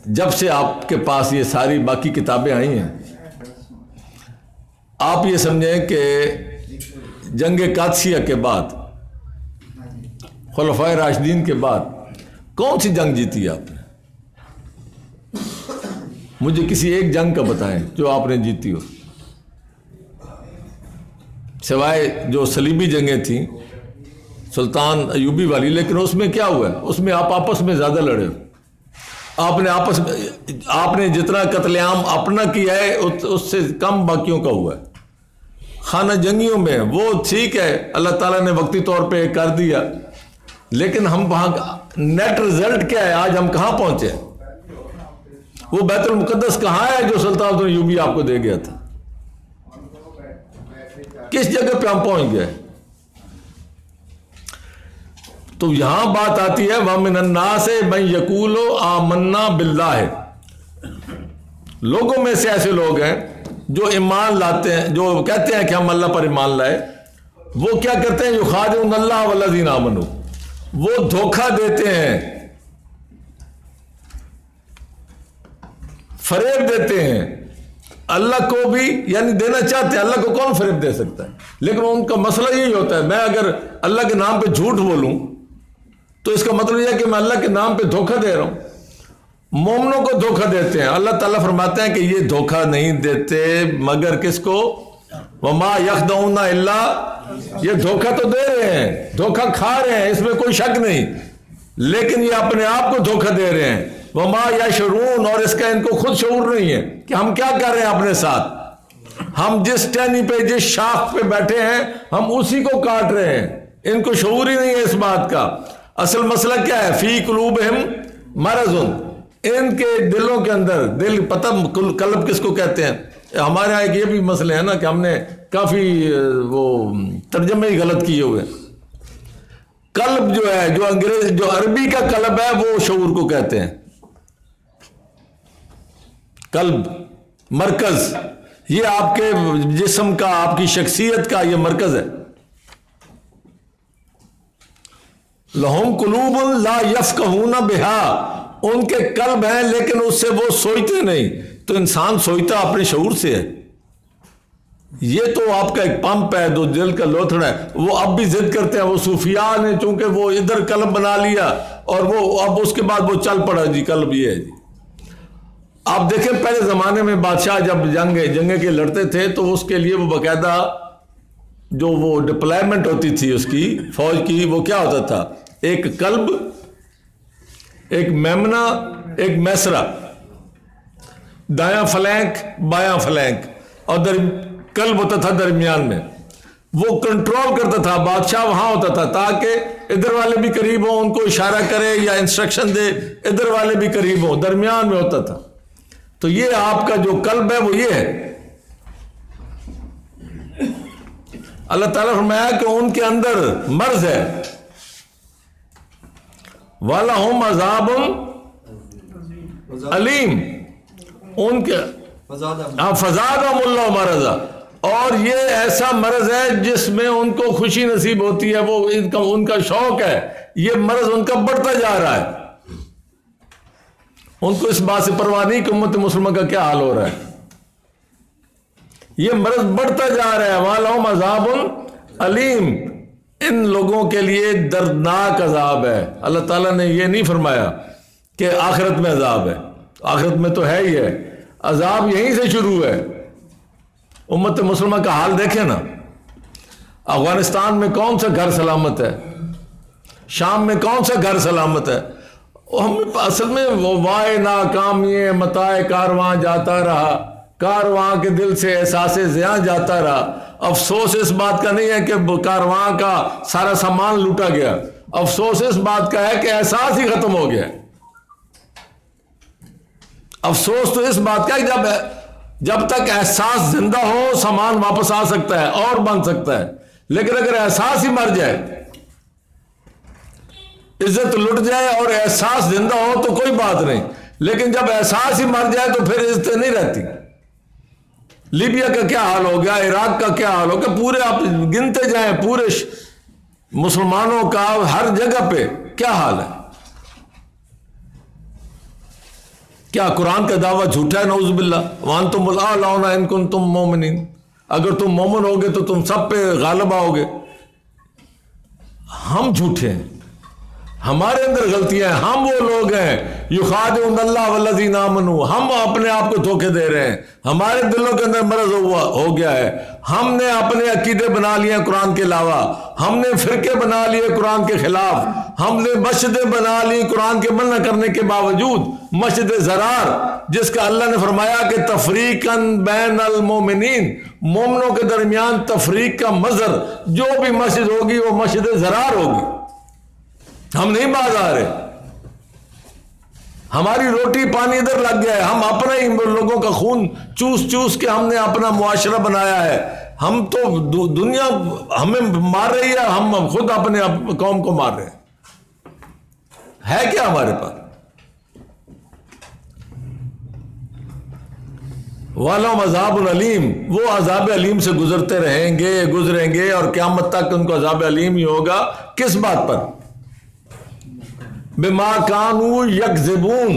जब से आपके पास ये सारी बाकी किताबें आई हैं, आप ये समझें कि जंग कादसिया के बाद, खुलफाए राशिदीन के बाद कौन सी जंग जीती है आपने? मुझे किसी एक जंग का बताएं जो आपने जीती हो, सिवाय जो सलीबी जंगें थी सुल्तान अयूबी वाली। लेकिन उसमें क्या हुआ? उसमें आप आपस में ज्यादा लड़े हो। आपने जितना कत्लेआम अपना किया है उससे कम बाकियों का हुआ है। खाना जंगियों में वो ठीक है, अल्लाह ताला ने वक्ती तौर पे कर दिया, लेकिन हम वहां नेट रिजल्ट क्या है? आज हम कहां पहुंचे? वो बैतुल मुकद्दस कहां है जो सुल्तान अयूबी आपको दे गया था? किस जगह पे हम पहुंच गए? तो यहां बात आती है वह मिनन्ना से मैं यकूलो आमन्ना बिल्लाह। लोगों में से ऐसे लोग हैं जो ईमान लाते हैं, जो कहते हैं कि हम अल्लाह पर ईमान लाए, वो क्या करते हैं, युखादिऊन अल्लाह वल्लज़ीना आमनू, वो धोखा देते हैं, फरेब देते हैं अल्लाह को भी, यानी देना चाहते हैं। अल्लाह को कौन फरेब दे सकता है? लेकिन उनका मसला यही होता है, मैं अगर अल्लाह के नाम पे झूठ बोलूं तो इसका मतलब यह है कि मैं अल्लाह के नाम पे धोखा दे रहा हूं। मोमनों को धोखा देते हैं। अल्लाह ताला फरमाते हैं कि ये धोखा नहीं देते मगर किसको, वमा यखदऊना इल्ला, ये धोखा तो दे रहे हैं, धोखा खा रहे हैं, इसमें कोई शक नहीं, लेकिन ये अपने आप को धोखा दे रहे हैं। वमा यशरून, और इसका इनको खुद शऊर नहीं है कि हम क्या कर रहे हैं अपने साथ। हम जिस टहनी पे, जिस शाख पे बैठे हैं, हम उसी को काट रहे हैं। इनको शऊर ही नहीं है इस बात का। असल मसला क्या है, फी कुलूबिहिम मरज़ुन, इनके दिलों के अंदर, दिल पता कल्ब किसको कहते हैं। हमारे यहाँ एक ये भी मसले है ना कि हमने काफी वो तर्जमे ही गलत किए हुए। कल्ब जो है, जो अंग्रेज, जो अरबी का कल्ब है, वो शऊर को कहते हैं। कल्ब मरकज, ये आपके जिस्म का, आपकी शख्सियत का ये मरकज है। लहुम कुलूबुन ला यफ़क़हूना बिहा, उनके कल्ब हैं लेकिन उससे वो सोचते नहीं। तो इंसान सोचता अपने शऊर से है। ये तो आपका एक पंप है, जो दिल का लोथड़ा है, वो अब भी जिद करते हैं। वो सूफिया ने चूंकि वो इधर कल्ब बना लिया और वो अब उसके बाद वो चल पड़ा जी, कल्ब ये है जी। आप देखें पहले जमाने में बादशाह जब जंगे के लड़ते थे तो उसके लिए वो बाकायदा जो वो डिप्लॉयमेंट होती थी उसकी फौज की, वो क्या होता था, एक कल्ब, एक मेमना, एक मैसरा, दायां फ्लैंक बायां फ्लैंक, और कल्ब होता था दरमियान में। वो कंट्रोल करता था, बादशाह वहां होता था ताकि इधर वाले भी करीब हो, उनको इशारा करे या इंस्ट्रक्शन दे, इधर वाले भी करीब हो, दरमियान में होता था। तो ये आपका जो कल्ब है वो ये है। अल्लाह ताला फरमाया कि उनके अंदर मर्ज है। वलहुम अज़ाबुन अलीम, उनके फज़ादहुमुल्लाहु मरज़ा, और ये ऐसा मर्ज है जिसमें उनको खुशी नसीब होती है, वो इनका उनका शौक है, ये मर्ज उनका बढ़ता जा रहा है। उनको इस बात से परवाह नहीं कि उम्मत मुसलमान का क्या हाल हो रहा है, ये मर्ज बढ़ता जा रहा है। वलहुम अज़ाबुन अलीम, इन लोगों के लिए दर्दनाक अजाब है। अल्लाह ताला ने यह नहीं फरमाया कि आखिरत में अजाब है, आखिरत में तो है ही है, अजाब यहीं से शुरू है। उम्मत मुसलमान का हाल देखें ना, अफगानिस्तान में कौन सा घर सलामत है, शाम में कौन सा घर सलामत है। हम असल में वो वाए नाकामी मताए कारवां जाता रहा, कारवां के दिल से एहसास ज़िया जाता रहा। अफसोस इस बात का नहीं है कि कारवां का सारा सामान लूटा गया, अफसोस इस बात का है कि एहसास ही खत्म हो गया। अफसोस तो इस बात का है जब तक एहसास जिंदा हो सामान वापस आ सकता है और बन सकता है, लेकिन अगर एहसास ही मर जाए, इज्जत लुट जाए और एहसास जिंदा हो तो कोई बात नहीं, लेकिन जब एहसास ही मर जाए तो फिर इज्जत नहीं रहती। लीबिया का क्या हाल हो गया, इराक का क्या हाल हो गया, पूरे आप गिनते जाएं, पूरे मुसलमानों का हर जगह पे क्या हाल है। क्या कुरान का दावा झूठा है? नऊज़ुबिल्लाह। वअंतुमुल आलौना इन कुंतुम मोमिनीन, अगर तुम मोमिन होगे तो तुम सब पे गालिब आओगे। हम झूठे हैं, हमारे अंदर गलतियां हैं, हम वो लोग हैं युखादिऊन अल्लाह वल्लज़ीना आमनू, हम अपने आप को धोखे दे रहे हैं, हमारे दिलों के अंदर मर्ज हो गया है। हमने अपने अकीदे बना लिए कुरान के अलावा, हमने फिरके बना लिए कुरान के खिलाफ, हमने मस्जिदें बना ली कुरान के मना करने के बावजूद। मस्जिद ज़रार जिसका अल्लाह ने फरमाया कि तफरीकन बैनल मोमिनीन, मोमिनों के दरमियान तफरीक का मजहर, जो भी मस्जिद होगी वो मस्जिद ज़रार होगी। हम नहीं बाज आ रहे, हमारी रोटी पानी इधर लग गया है, हम अपना ही लोगों का खून चूस चूस के हमने अपना मुआशरा बनाया है। हम तो दुनिया हमें मार रही है, हम खुद अपने कौम को मार रहे हैं। है क्या हमारे पास? वाला अज़ाबुल अलीम, वो अज़ाब अलीम से गुजरेंगे और क़यामत तक उनको अज़ाब अलीम ही होगा। किस बात पर? बिमा कानू यकज़िबून।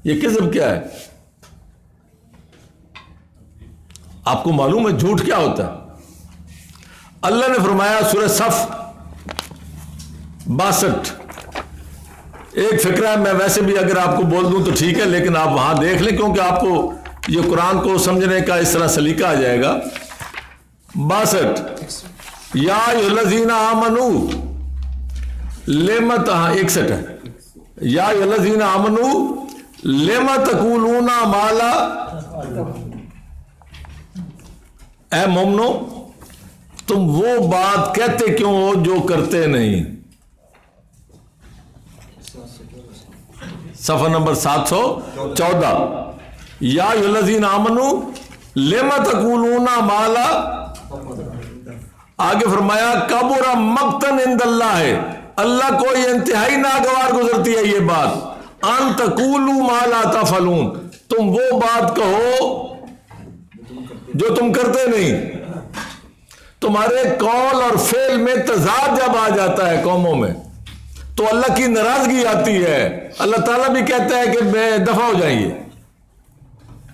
ये किज़ब क्या है? आपको मालूम है झूठ क्या होता है? अल्लाह ने फरमाया सूरह सफ 62, एक फिक्रा है, मैं वैसे भी अगर आपको बोल दूं तो ठीक है, लेकिन आप वहां देख लें क्योंकि आपको ये कुरान को समझने का इस तरह सलीका आ जाएगा। 62, या युल्लज़ीना आमनू लेमत, हाँ 61 है, या युल्लज़ीना आमनू लेमा तक़ूलूना माला, ऐ मोमनो तुम वो बात कहते क्यों हो जो करते नहीं। सफा नंबर 714, या युल्लज़ीना आमनू लेमा तक़ूलूना माला। आगे फरमाया कबुरा मक़तन इंदल्लाह है, अल्लाह को इंतहाई नागवार गुजरती है ये बात, अन तक़ूलू माला तफ़अलून, तुम वो बात कहो जो तुम करते नहीं। तुम्हारे कौल और फेल में तज़ाद जब आ जाता है कौमों में तो अल्लाह की नाराजगी आती है। अल्लाह ताला भी कहता है कि बेदफा हो जाइए।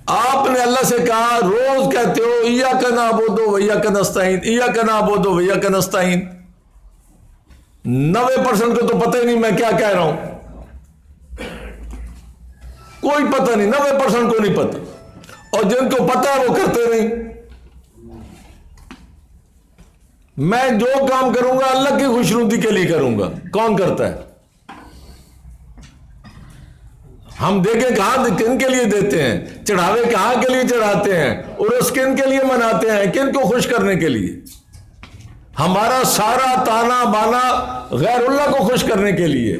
आपने अल्लाह से कहा, रोज कहते हो इय्याका नअबुदु व इय्याका नस्तईन, इय्याका नअबुदु व इय्याका नस्तईन। 90% को तो पता ही नहीं मैं क्या कह रहा हूं, कोई पता नहीं, 90% को नहीं पता, और जिनको पता है वो करते नहीं। मैं जो काम करूंगा अल्लाह की खुशनुदी के लिए करूंगा। कौन करता है? हम देखें कहां किन के लिए देते हैं, चढ़ावे कहां के लिए चढ़ाते हैं, उर्स किन के लिए मनाते हैं, किन को खुश करने के लिए। हमारा सारा ताना बाना गैरुल्लाह को खुश करने के लिए।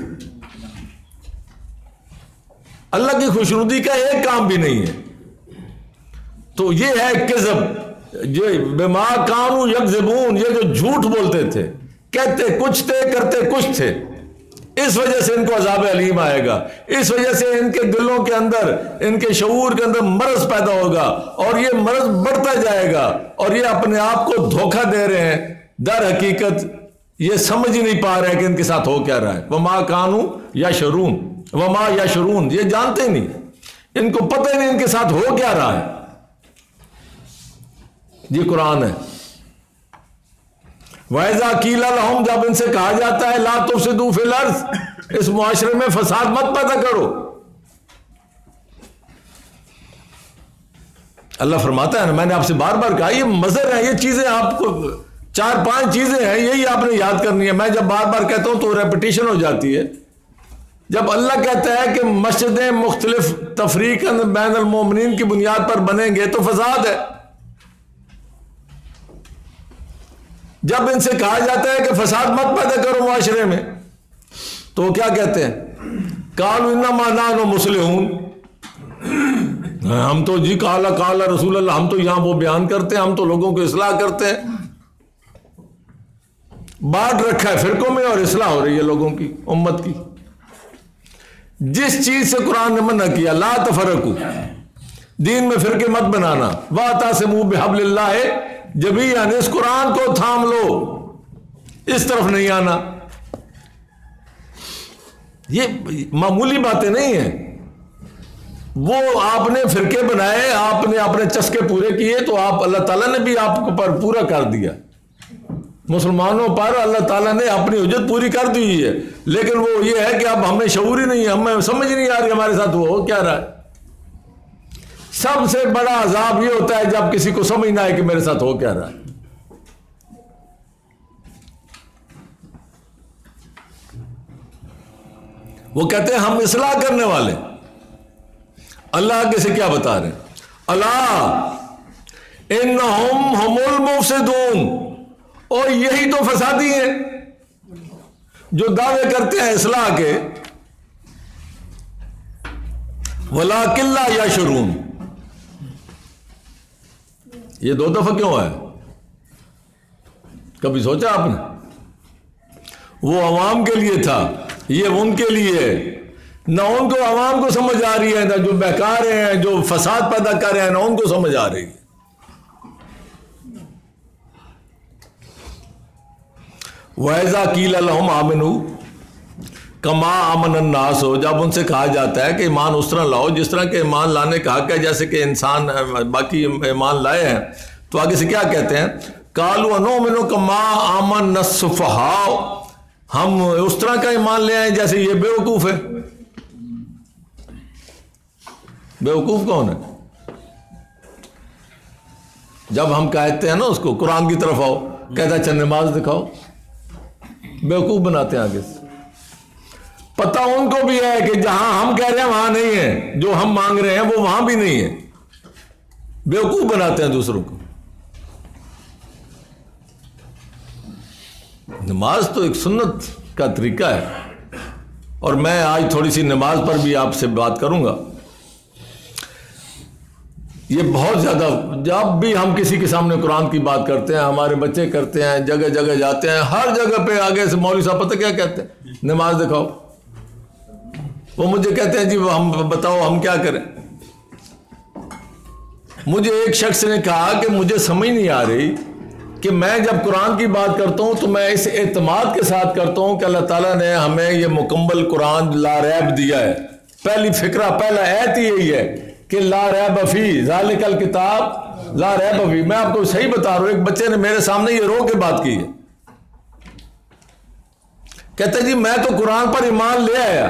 अल्लाह की खुशनुदी का एक काम भी नहीं है। तो ये है किज़ब, जो बिमा कानू यकज़िबून, ये जो झूठ बोलते थे, कहते कुछ थे करते कुछ थे, इस वजह से इनको अज़ाब अलीम आएगा। इस वजह से इनके दिलों के अंदर, इनके शऊर के अंदर मर्ज पैदा होगा और ये मर्ज बढ़ता जाएगा और ये अपने आप को धोखा दे रहे हैं। दर हकीकत ये समझ ही नहीं पा रहे कि इनके साथ हो क्या रहा है। वमा कानू यशरून, वमा यशरून, ये जानते ही नहीं, इनको पता ही नहीं इनके साथ हो क्या रहा है। ये कुरान है। वैज़ा कीला लहुम, जब इनसे कहा जाता है ला तुफ़सिदू फ़िल अर्ज़, इस मुआशरे में फसाद मत पैदा करो। अल्लाह फरमाता है ना, मैंने आपसे बार बार कहा, ये मज़र है, ये चीजें आपको 4-5 चीजें हैं, यही आपने याद करनी है। मैं जब बार बार कहता हूं तो रेपिटेशन हो जाती है। जब अल्लाह कहता है कि मस्जिदें मुख्तलिफ तफरीकन बैनुल मोमिनीन की बुनियाद पर बनेंगे तो फसाद है। जब इनसे कहा जाता है कि फसाद मत पैदा करो मुआशरे में, तो क्या कहते हैं? कालू इन्नमा नहनु मुस्लिहून, हम तो जी काला काला रसूल अल्लाह, हम तो यहां वो बयान करते हैं, हम तो लोगों को इस्लाह करते हैं। बांट रखा है फिरकों में और इस्लाह हो रही है लोगों की, उम्मत की। जिस चीज से कुरान ने मना किया, ला तफरकू, दीन में फिरके मत बनाना, वातसिमू बिहब्लिल्लाह जमीअन, इस कुरान को थाम लो, इस तरफ नहीं आना। ये मामूली बातें नहीं है। वो आपने फिरके बनाए, आपने अपने चस्के पूरे किए, तो आप अल्लाह ताला ने भी आपको पर पूरा कर दिया। मुसलमानों पर अल्लाह ताला ने अपनी हुज्जत पूरी कर दी है, लेकिन वो ये है कि अब हमें शऊर ही नहीं है, हमें समझ नहीं आ रही हमारे साथ वो हो क्या रहा है। सबसे बड़ा अजाब ये होता है जब किसी को समझ ना आए कि मेरे साथ हो क्या रहा है। वो कहते हैं हम इस्लाह करने वाले। अल्लाह आगे से क्या बता रहे हैं? अला इन्नहुम हुमुल मुफसिदून, और यही तो फसादी हैं जो दावे करते हैं इस्लाह के। वलाकिन ला यशऊरून, ये 2 दफा क्यों है? कभी सोचा आपने? वो अवाम के लिए था, ये उनके लिए है। ना उनको अवाम को समझ आ रही है, ना जो बहका रहे हैं, जो फसाद पैदा कर रहे हैं, ना उनको समझ आ रही है। वैज़ा कील लहुम आमिनू कमा आमन अन्नास हो, जब उनसे कहा जाता है कि ईमान उस तरह लाओ जिस तरह के ईमान लाने का हक है, जैसे कि इंसान बाकी ईमान लाए हैं, तो आगे से क्या कहते हैं? कालू अनुमिनु कमा आमन नस्फहाओ, हम उस तरह का ईमान ले आए जैसे ये बेवकूफ है। बेवकूफ कौन है? जब हम कहते हैं ना उसको कुरान की तरफ आओ, कहता है अच्छा नमाज दिखाओ, बेवकूफ बनाते हैं आगे से। पता उनको भी है कि जहां हम कह रहे हैं वहां नहीं है, जो हम मांग रहे हैं वो वहां भी नहीं है। बेवकूफ बनाते हैं दूसरों को। नमाज तो एक सुन्नत का तरीका है, और मैं आज थोड़ी सी नमाज पर भी आपसे बात करूंगा। ये बहुत ज़्यादा, जब भी हम किसी के सामने कुरान की बात करते हैं, हमारे बच्चे करते हैं, जगह जगह जाते हैं, हर जगह पे आगे से मौलवी साहब पता क्या कहते हैं? नमाज दिखाओ। वो मुझे कहते हैं जी हम बताओ हम क्या करें। मुझे एक शख्स ने कहा कि मुझे समझ नहीं आ रही कि मैं जब कुरान की बात करता हूं तो मैं इस एतमाद के साथ करता हूं कि अल्लाह ताला ने हमें ये मुकम्मल कुरान ला रैब दिया है। पहली फिक्रा, पहला आयत ही यही है कि ला रैब फी ज़ालिकल किताब ला रैब फी। मैं आपको सही बता रहा हूं, एक बच्चे ने मेरे सामने ये रो के बात की है। कहते जी मैं तो कुरान पर ईमान ले आया,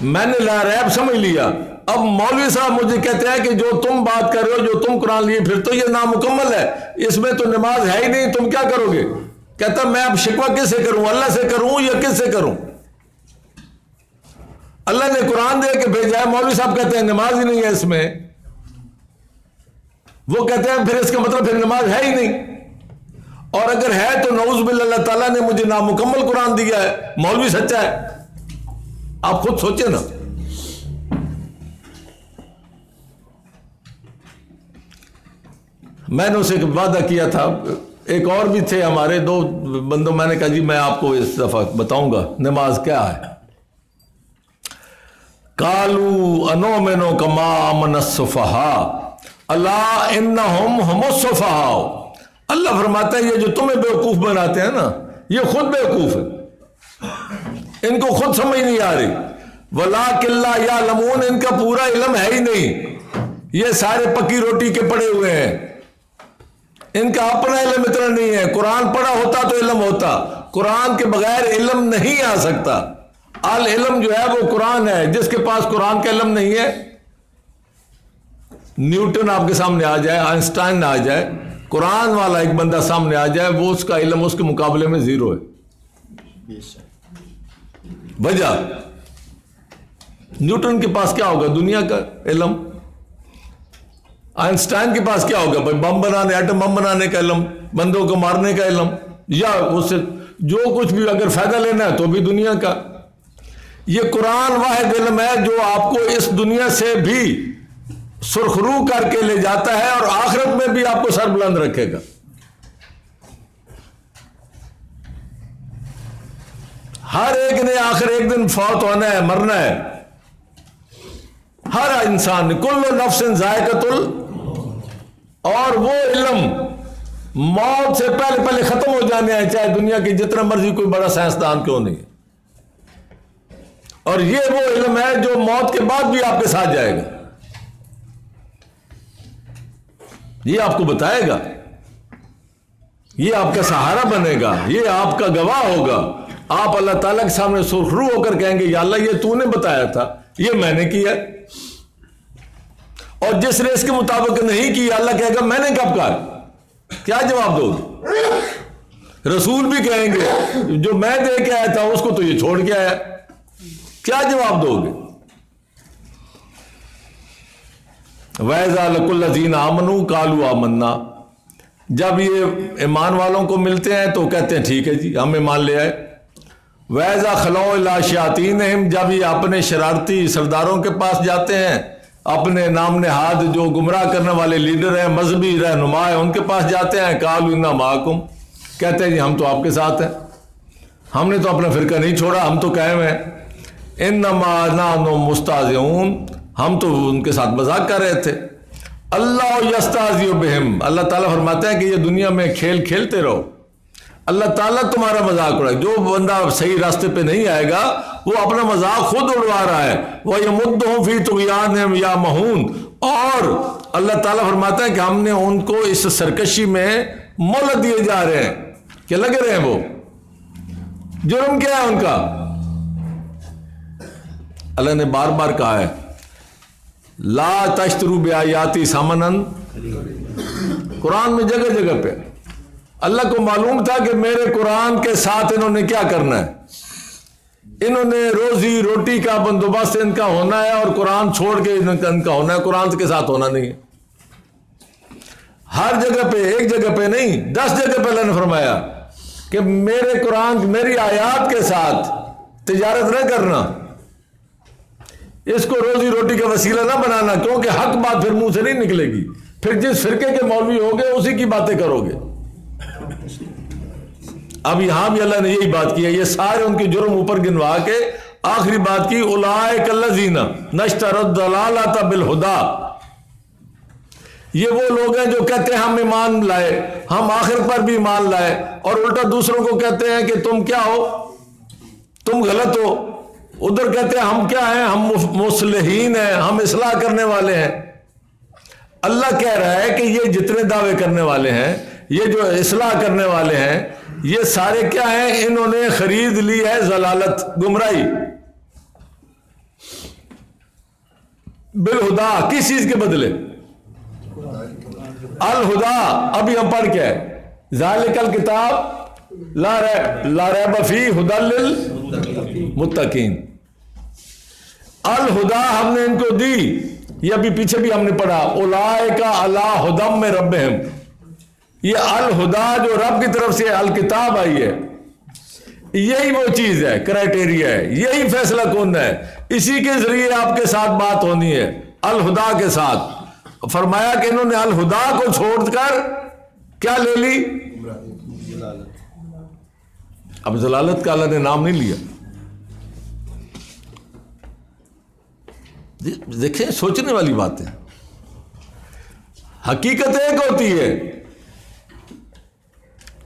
मैंने ला रैब समझ लिया, अब मौलवी साहब मुझे कहते हैं कि जो तुम बात कर रहे हो, जो तुम कुरान लिए फिर तो ये नामुकम्मल है, इसमें तो नमाज है ही नहीं, तुम क्या करोगे? कहता मैं अब शिकवा किससे करूं, अल्लाह से करूं या किससे करूं? अल्लाह ने कुरान दे के भेजा है, मौलवी साहब कहते हैं नमाज ही नहीं है इसमें। वो कहते हैं फिर इसका मतलब फिर नमाज है ही नहीं, और अगर है तो नऊज़ बिल्लाह अल्लाह ताला ने मुझे नामुकम्मल कुरान दिया है, मौलवी सच्चा है। आप खुद सोचे ना। मैंने उसे वादा किया था, एक और भी थे हमारे दो बंदों, मैंने कहा जी मैं आपको इस दफा बताऊंगा नमाज क्या है। कालू अनोमेनो कमा अमनसफहा अल्लाह इन्नहुम हुमुस्सफहा। अल्लाह फरमाता है ये जो तुम्हें बेवकूफ बनाते हैं ना, ये खुद बेवकूफ है, इनको खुद समझ नहीं आ रही। वला किल्ला या लमून, इनका पूरा इल्म है ही नहीं, ये सारे पक्की रोटी के पड़े हुए हैं, इनका अपना इल्म इतना नहीं है। कुरान पढ़ा होता तो इल्म होता, कुरान के बगैर इल्म नहीं आ सकता। अल इल्म जो है वो कुरान है, जिसके पास कुरान का इल्म नहीं है, न्यूटन आपके सामने आ जाए, आइंस्टाइन आ जाए, कुरान वाला एक बंदा सामने आ जाए, वो उसका इल्म उसके मुकाबले में जीरो है। वजह न्यूटन के पास क्या होगा? दुनिया का इल्म। आइंस्टाइन के पास क्या होगा? भाई बम बनाने, एटम बम बनाने का इल्म, बंदों को मारने का इल्म, या उससे जो कुछ भी अगर फायदा लेना है तो भी दुनिया का। ये कुरान वाहिद इल्म है जो आपको इस दुनिया से भी सुरखरू करके ले जाता है और आखिरत में भी आपको सर बुलंद रखेगा। हर एक ने आखिर एक दिन फौत होना है, मरना है, हर इंसान ने। कुल्लु नफ्सिन जायकतुल, और वो इल्म मौत से पहले पहले खत्म हो जाने हैं, चाहे दुनिया की जितना मर्जी कोई बड़ा साइंसदान क्यों नहीं। और ये वो इल्म है जो मौत के बाद भी आपके साथ जाएगा, ये आपको बताएगा, ये आपका सहारा बनेगा, ये आपका गवाह होगा। आप अल्लाह ताला के सामने सुरखरू होकर कहेंगे या अल्लाह ये तूने बताया था, ये मैंने किया। और जिस रेस के मुताबिक नहीं किया, अल्लाह कहेगा मैंने कब कहा? क्या जवाब दोगे? रसूल भी कहेंगे जो मैं दे के आया था उसको तो ये छोड़ के आया, क्या जवाब दोगे? वैज़ा लकुल्लज़ीना आमनू कालू आमन्ना, जब ये ईमान वालों को मिलते हैं तो कहते हैं ठीक है जी हम ईमान ले आए। वैज़ा खलौ इला शयातीनहिम, जब ये अपने शरारती सरदारों के पास जाते हैं, अपने नाम नेहाद जो गुमराह करने वाले लीडर हैं, मजहबी रहनुमा है, उनके पास जाते हैं, कालू इन्ना माकुम, कहते हैं जी हम तो आपके साथ हैं। हमने तो अपना फिरका नहीं छोड़ा, हम तो कायम है। इन्नमा नहनु मुस्ताज़िऊन, हम तो उनके साथ मजाक कर रहे थे। अल्लाह यस्ताज़िउ बिहिम, अल्लाह ताला फरमाते हैं कि ये दुनिया में खेल खेलते रहो, अल्लाह ताला तुम्हारा मजाक उड़ाए। जो बंदा सही रास्ते पे नहीं आएगा वो अपना मजाक खुद उड़वा रहा है। वह यमुद्दुहुम फी तुग़यानिहिम यामहून, और अल्लाह ताला फरमाता है कि हमने उनको इस सरकशी में मोहलत दिए जा रहे हैं कि लगे रहे हैं। वो जुर्म क्या है उनका? अल्लाह ने बार बार कहा है ला तश्तरू बिआयाती समनन, कुरान में जगह जगह पे। अल्लाह को मालूम था कि मेरे कुरान के साथ इन्होंने क्या करना है, इन्होंने रोजी रोटी का बंदोबस्त इनका होना है और कुरान छोड़ के इनका होना है, कुरान के साथ होना नहीं है। हर जगह पे, एक जगह पे नहीं 10 जगह पे अल्लाह ने फरमाया कि मेरे कुरान, मेरी आयात के साथ तिजारत न करना, इसको रोजी रोटी का वसीला ना बनाना, क्योंकि हक बात फिर मुंह से नहीं निकलेगी। फिर जिस फिरके के मौलवी होगे उसी की बातें करोगे। अब यहां भी अल्लाह ने यही बात की है। ये सारे उनके जुर्म ऊपर गिनवा के आखिरी बात की उलाइक अल्लज़ीना नश्तरद दलालता बिल हुदा, ये वो लोग हैं जो कहते हैं हम ईमान लाए, हम आखिर पर भी ईमान लाए, और उल्टा दूसरों को कहते हैं कि तुम क्या हो, तुम गलत हो। उधर कहते हैं हम क्या हैं, हम मुस्लिहीन हैं, हम इस्लाह करने वाले हैं। अल्लाह कह रहा है कि ये जितने दावे करने वाले हैं, ये जो इस्लाह करने वाले हैं, ये सारे क्या हैं, इन्होंने खरीद ली है जलालत, गुमराही, बिल हुदा। किस चीज के बदले? अल हुदा। अभी हम पढ़ के ज़ालिकल किताब ला रैब फीह हुदल लिल मुत्तकीन। अल हुदा हमने इनको दी, ये अभी पीछे भी हमने पढ़ा उलाइका अला हुदम में रब्बिहिम। ये अल हुदा जो रब की तरफ से अल किताब आई है, यही वो चीज है, क्राइटेरिया है, यही फैसला कौन है, इसी के जरिए आपके साथ बात होनी है, अल हुदा के साथ। फरमाया कि इन्होंने अल हुदा को छोड़कर क्या ले ली? अब जलालत का अल्लाह ने नाम नहीं लिया। देखिए, सोचने वाली बात है। हकीकत एक होती है,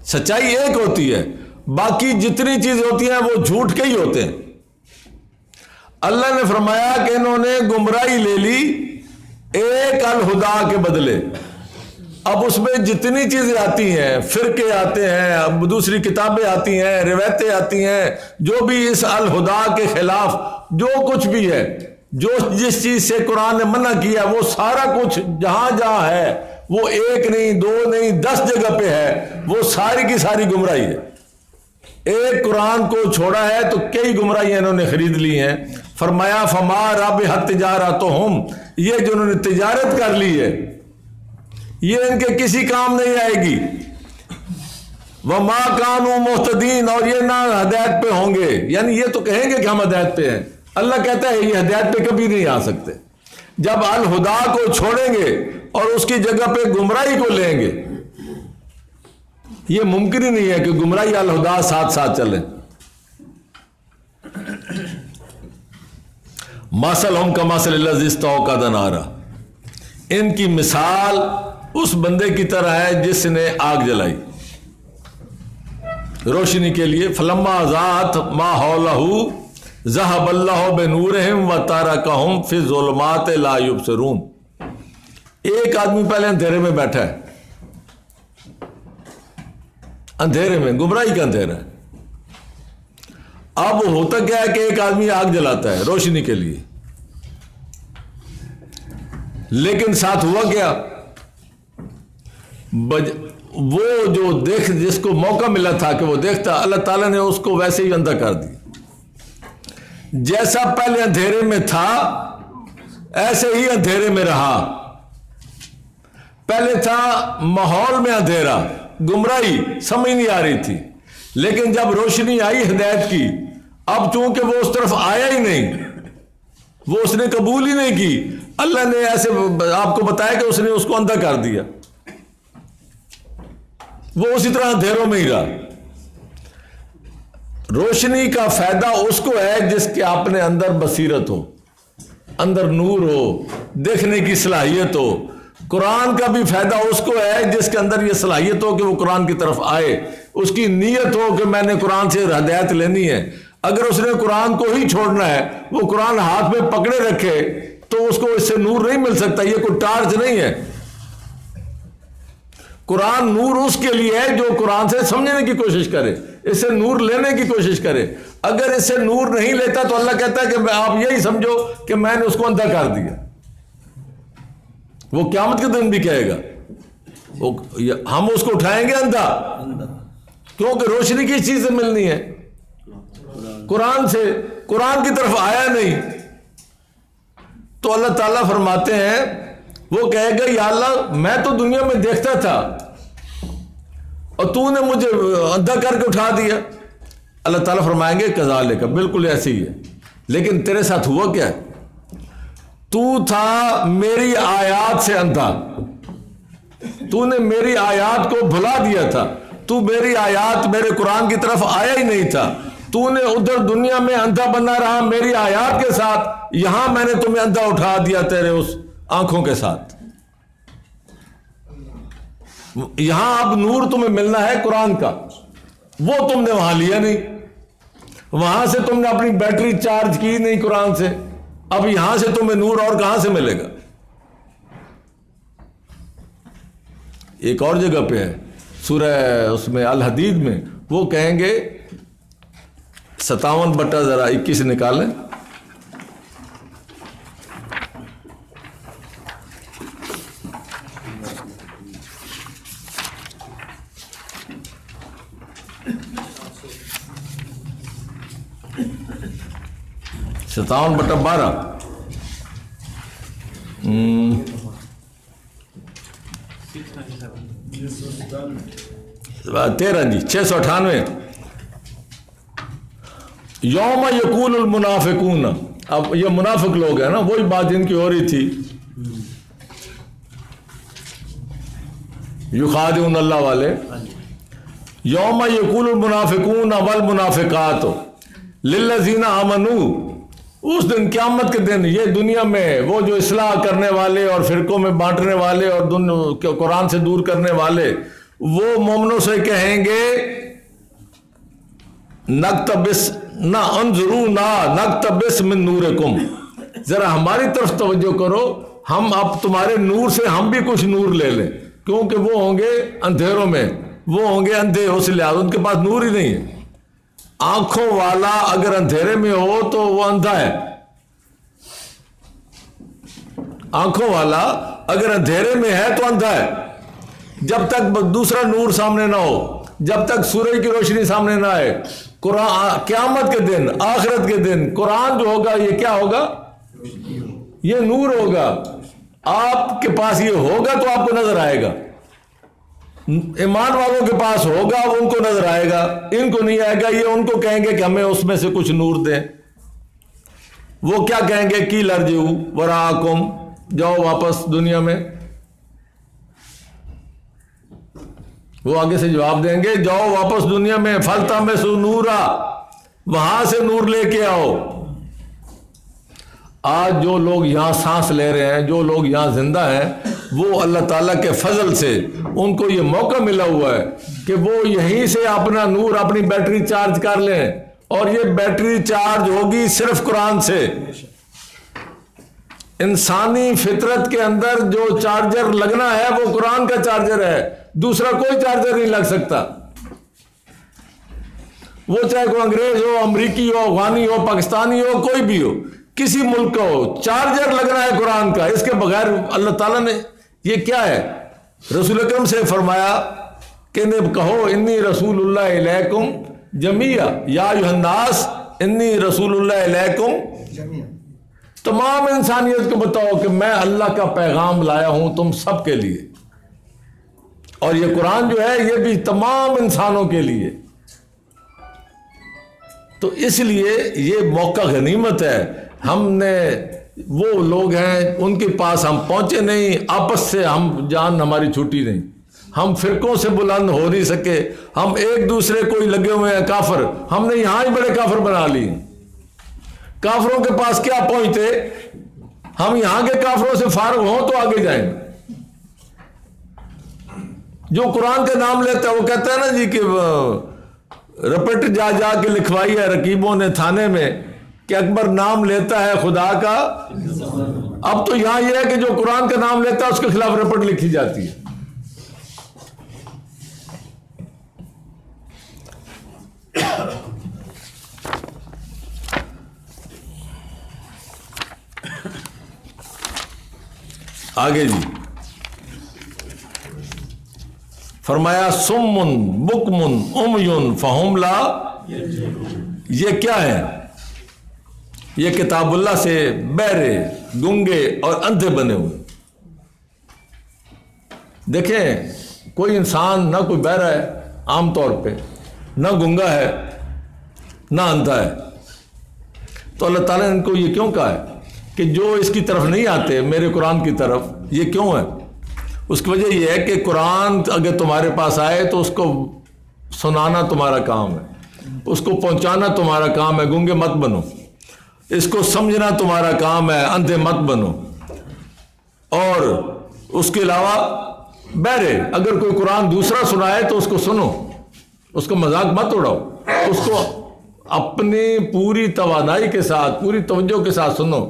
सच्चाई एक होती है, बाकी जितनी चीज होती हैं वो झूठ के ही होते हैं। अल्लाह ने फरमाया कि इन्होंने गुमराही ले ली एक अल हुदा के बदले। अब उसमें जितनी चीजें आती हैं, फिरके आते हैं, अब दूसरी किताबें आती हैं, रिवायतें आती हैं, जो भी इस अल हुदा के खिलाफ जो कुछ भी है, जो जिस चीज से कुरान ने मना किया, वो सारा कुछ जहां जहां है, वो एक नहीं, दो नहीं, 10 जगह पे है, वो सारी की सारी गुमराही है। एक कुरान को छोड़ा है तो कई गुमराहियां इन्होंने खरीद ली हैं। फरमाया फमा राबिहत तिजारतुहुम, ये जो उन्होंने तिजारत कर ली है ये इनके किसी काम नहीं आएगी। वमा कानू मुहतदीन, और ये ना हदायत पे होंगे, यानी ये तो कहेंगे कि हम हदायत पे हैं, अल्लाह कहता है ये हदायत पे कभी नहीं आ सकते। जब अल हुदा को छोड़ेंगे और उसकी जगह पे गुमराही को लेंगे, ये मुमकिन ही नहीं है कि गुमराही अल हुदा साथ साथ चले। मासल हम का मासल का दनारा, इनकी मिसाल उस बंदे की तरह है जिसने आग जलाई रोशनी के लिए। फलम्मा ज़ात मा हौलहू ज़हबल्लाहु बिनूरिहिम व तारकहुम फी ज़ुलुमात ला युबसिरून। एक आदमी पहले अंधेरे में बैठा है, अंधेरे में, गुमराही का अंधेरा है। अब होता क्या है कि एक आदमी आग जलाता है रोशनी के लिए, लेकिन साथ हुआ क्या, वो जो देख, जिसको मौका मिला था कि वो देखता, अल्लाह ताला ने उसको वैसे ही अंधा कर दिया। जैसा पहले अंधेरे में था ऐसे ही अंधेरे में रहा। पहले था माहौल में अंधेरा, गुमराही, समझ नहीं आ रही थी, लेकिन जब रोशनी आई हिदायत की, अब चूंकि वो उस तरफ आया ही नहीं, वो उसने कबूल ही नहीं की, अल्लाह ने ऐसे आपको बताया कि उसने उसको अंधा कर दिया। वो उसी तरह अंधेरों में ही रहा। रोशनी का फायदा उसको है जिसके अपने अंदर बसीरत हो, अंदर नूर हो, देखने की सलाहियत हो। कुरान का भी फायदा उसको है जिसके अंदर ये सलाहियत हो कि वो कुरान की तरफ आए, उसकी नीयत हो कि मैंने कुरान से हिदायत लेनी है। अगर उसने कुरान को ही छोड़ना है, वो कुरान हाथ में पकड़े रखे, तो उसको इससे नूर नहीं मिल सकता। ये कोई टार्च नहीं है। कुरान नूर उसके लिए है जो कुरान से समझने की कोशिश करे, इससे नूर लेने की कोशिश करे। अगर इससे नूर नहीं लेता तो अल्लाह कहता है कि आप यही समझो कि मैंने उसको अंधा कर दिया। वो क़यामत के दिन भी कहेगा, हम उसको उठाएंगे अंधा, क्योंकि रोशनी किस चीज से मिलनी है? कुरान से। कुरान की तरफ आया नहीं तो अल्लाह ताला फरमाते हैं, वो कहेगा या अल्लाह मैं तो दुनिया में देखता था और तूने मुझे अंधा करके उठा दिया। अल्लाह ताला फरमाएंगे कज़ालिक, बिल्कुल ऐसे ही है, लेकिन तेरे साथ हुआ क्या? तू था मेरी आयात से अंधा, तूने मेरी आयात को भुला दिया था, तू मेरी आयात मेरे कुरान की तरफ आया ही नहीं था, तूने उधर दुनिया में अंधा बना रहा मेरी आयात के साथ, यहां मैंने तुम्हें अंधा उठा दिया तेरे उस आंखों के साथ। यहां अब नूर तुम्हें मिलना है कुरान का, वो तुमने वहां लिया नहीं, वहां से तुमने अपनी बैटरी चार्ज की नहीं कुरान से, अब यहां से तुम्हें नूर और कहां से मिलेगा? एक और जगह पे है सूरह उसमें अल हदीद में, वो कहेंगे 57/21 निकालें। सतावन बटा 12 13 जी 698। यौम यकूलुल मुनाफिकून, अब ये मुनाफिक लोग हैं ना, वही बात जिनकी हो रही थी, युखादिऊन अल्लाह वाले। यौम यकूलुल मुनाफिकून वल मुनाफिकात लिल्लज़ीना आमनू, उस दिन क़यामत के दिन ये दुनिया में वो जो इस्लाह करने वाले और फिरकों में बांटने वाले और कुरान से दूर करने वाले, वो मोमिनों से कहेंगे नक्तबिस ना अंजुरू ना नक्तबिस मिन नूरिकुम, जरा हमारी तरफ तवज्जो करो, हम अब तुम्हारे नूर से हम भी कुछ नूर ले लें, क्योंकि वो होंगे अंधेरों में, वो होंगे अंधे, उस लिहाज उनके पास नूर ही नहीं है। आंखों वाला अगर अंधेरे में हो तो वो अंधा है, आंखों वाला अगर अंधेरे में है तो अंधा है। जब तक दूसरा नूर सामने ना हो, जब तक सूरज की रोशनी सामने ना आए, कुरान क़यामत के दिन, आखिरत के दिन कुरान जो होगा ये क्या होगा? ये नूर होगा। आपके पास ये होगा तो आपको नजर आएगा, ईमान वालों के पास होगा वो उनको नजर आएगा, इनको नहीं आएगा। ये उनको कहेंगे कि हमें उसमें से कुछ नूर दें। वो क्या कहेंगे? की लरजू वराकुम, जाओ वापस दुनिया में। वो आगे से जवाब देंगे जाओ वापस दुनिया में, फलता में सुनूरा, वहां से नूर लेके आओ। आज जो लोग यहां सांस ले रहे हैं, जो लोग यहां जिंदा हैं, वो अल्लाह ताला के फजल से उनको ये मौका मिला हुआ है कि वो यहीं से अपना नूर, अपनी बैटरी चार्ज कर लें, और ये बैटरी चार्ज होगी सिर्फ कुरान से। इंसानी फितरत के अंदर जो चार्जर लगना है वो कुरान का चार्जर है, दूसरा कोई चार्जर नहीं लग सकता। वो चाहे कोई अंग्रेज हो, अमरीकी हो, अफगानी हो, पाकिस्तानी हो, कोई भी हो, किसी मुल्क का हो, चार्जर लगना है कुरान का। इसके बगैर अल्लाह ताला ने ये क्या है? रसूल अकरम से फरमाया कि कहो इन्नी रसूलुल्लाह इलैकुम जमिया या अय्युहन्नास इन्नी रसूलुल्लाह इलैकुम जमिया। तमाम इंसानियत को बताओ कि मैं अल्लाह का पैगाम लाया हूं तुम सब के लिए, और ये कुरान जो है ये भी तमाम इंसानों के लिए। तो इसलिए ये मौका गनीमत है। हमने वो लोग हैं उनके पास हम पहुंचे नहीं, आपस से हम जान हमारी छूटी नहीं, हम फिरकों से बुलंद हो नहीं सके, हम एक दूसरे को ही लगे हुए हैं काफिर, हमने यहां ही बड़े काफिर बना लिए। काफिरों के पास क्या पहुंचते, हम यहां के काफिरों से फारग हों तो आगे जाएंगे। जो कुरान का नाम लेता है वो कहता है ना जी कि रपट जा जा के लिखवाई है रकीबों ने थाने में कि अकबर नाम लेता है खुदा का। अब तो यहां यह है कि जो कुरान का नाम लेता है उसके खिलाफ रपट लिखी जाती है। आगे जी फरमाया सुम्मुन बुकमुन उमयुन फहुम ला, ये क्या है? ये किताबुल्लाह से बहरे, गूंगे और अंधे बने हुए। देखें, कोई इंसान ना कोई बहरा है आमतौर पे, ना गूंगा है ना अंधा है, तो अल्लाह ताला ने इनको ये क्यों कहा है कि जो इसकी तरफ नहीं आते मेरे कुरान की तरफ, ये क्यों है? उसकी वजह यह है कि कुरान अगर तुम्हारे पास आए तो उसको सुनाना तुम्हारा काम है, उसको पहुंचाना तुम्हारा काम है। गूंगे मत बनो, इसको समझना तुम्हारा काम है, अंधे मत बनो। और उसके अलावा बहरे, अगर कोई कुरान दूसरा सुनाए तो उसको सुनो, उसको मजाक मत उड़ाओ, उसको अपनी पूरी तवानाई के साथ, पूरी तवज्जो के साथ सुनो।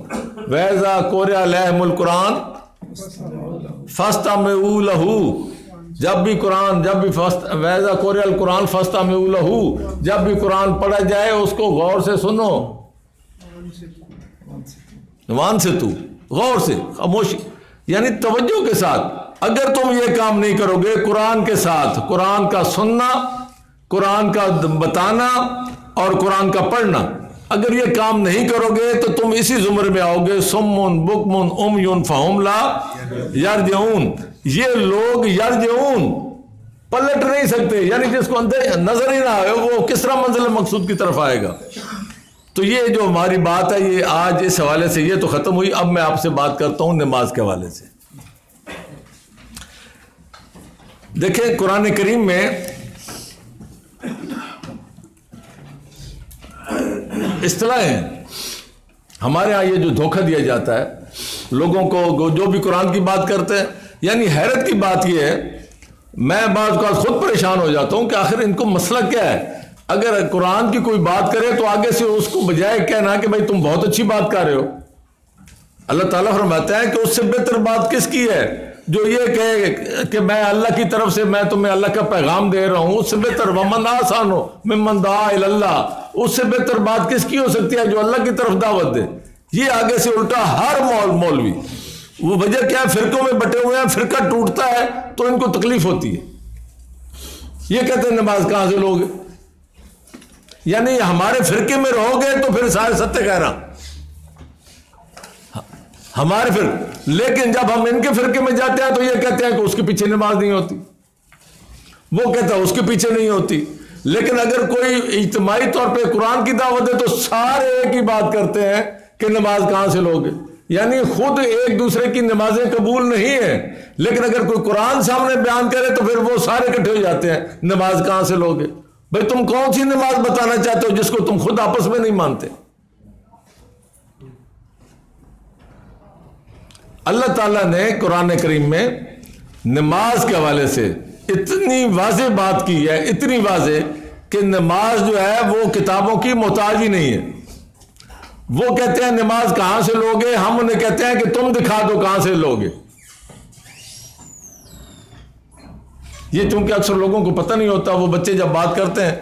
वैजा कोरिया लहमुल कुरान फस्ता में लहू, जब भी कुरान, जब भी वैजा कोरियल कुरान फस्ता में लहू, जब भी कुरान पढ़ा जाए उसको गौर से सुनो। वान से तू, गौर से, खामोशी, यानी तवज्जो के साथ। अगर तुम ये काम नहीं करोगे कुरान के साथ, कुरान का सुनना, कुरान का बताना और कुरान का पढ़ना, अगर ये काम नहीं करोगे तो तुम इसी जुमरे में आओगे, सुम्मुन बुकमुन उमयुन फहुम ला यरजऊन। ये लोग यरजऊन, पलट नहीं सकते, यानी जिसको अंदर नजर ही ना आए वो किस तरह मंजिल मकसूद की तरफ आएगा। तो ये जो हमारी बात है ये आज इस हवाले से ये तो खत्म हुई। अब मैं आपसे बात करता हूं नमाज के हवाले से। देखें, कुरान करीम में इस्तिलाह है, हमारे यहाँ ये जो धोखा दिया जाता है लोगों को, जो भी कुरान की बात करते हैं, यानी हैरत की बात ये है, मैं बात का खुद परेशान हो जाता हूं कि आखिर इनको मसला क्या है। अगर कुरान की कोई बात करे तो आगे से उसको बजाय कहना कि भाई तुम बहुत अच्छी बात कर रहे हो, अल्लाह ताला फरमाता है कि उससे बेहतर बात किसकी है जो ये कहे कि मैं अल्लाह की तरफ से मैं तुम्हें अल्लाह का पैगाम दे रहा हूं। उससे बेहतर वमन आसान हो मिम्मन दा इल्लल्लाह, उससे बेहतर बात किसकी हो सकती है जो अल्लाह की तरफ दावत दे। ये आगे से उल्टा हर मौलवी, वो वजह क्या है, फिरकों में बटे हुए हैं, फिरका टूटता है तो इनको तकलीफ होती है। ये कहते हैं नमाज कहां से लोगे, यानी हमारे फिरके में रहोगे तो फिर सारे सत्य कह रहा हमारे फिर, लेकिन जब हम इनके फिरके में जाते हैं तो ये कहते हैं कि उसके पीछे नमाज नहीं होती, वो कहता है उसके पीछे नहीं होती। लेकिन अगर कोई इज्तिमाई तौर पे कुरान की दावत है तो सारे एक ही बात करते हैं कि नमाज कहां से लोगे, यानी खुद एक दूसरे की नमाजें कबूल नहीं है। लेकिन अगर कोई कुरान सामने बयान करे तो फिर वो सारे इकट्ठे हो जाते हैं, नमाज कहां से लोगे। भाई तुम कौन सी नमाज बताना चाहते हो जिसको तुम खुद आपस में नहीं मानते। अल्लाह ताला ने कुरान करीम में नमाज के हवाले से इतनी वाज़ेह बात की है, इतनी वाज़ेह कि नमाज जो है वो किताबों की मोहताज ही नहीं है। वो कहते हैं नमाज कहां से लोगे, हम उन्हें कहते हैं कि तुम दिखा दो कहां से लोगे। ये चूंकि अक्सर लोगों को पता नहीं होता, वो बच्चे जब बात करते हैं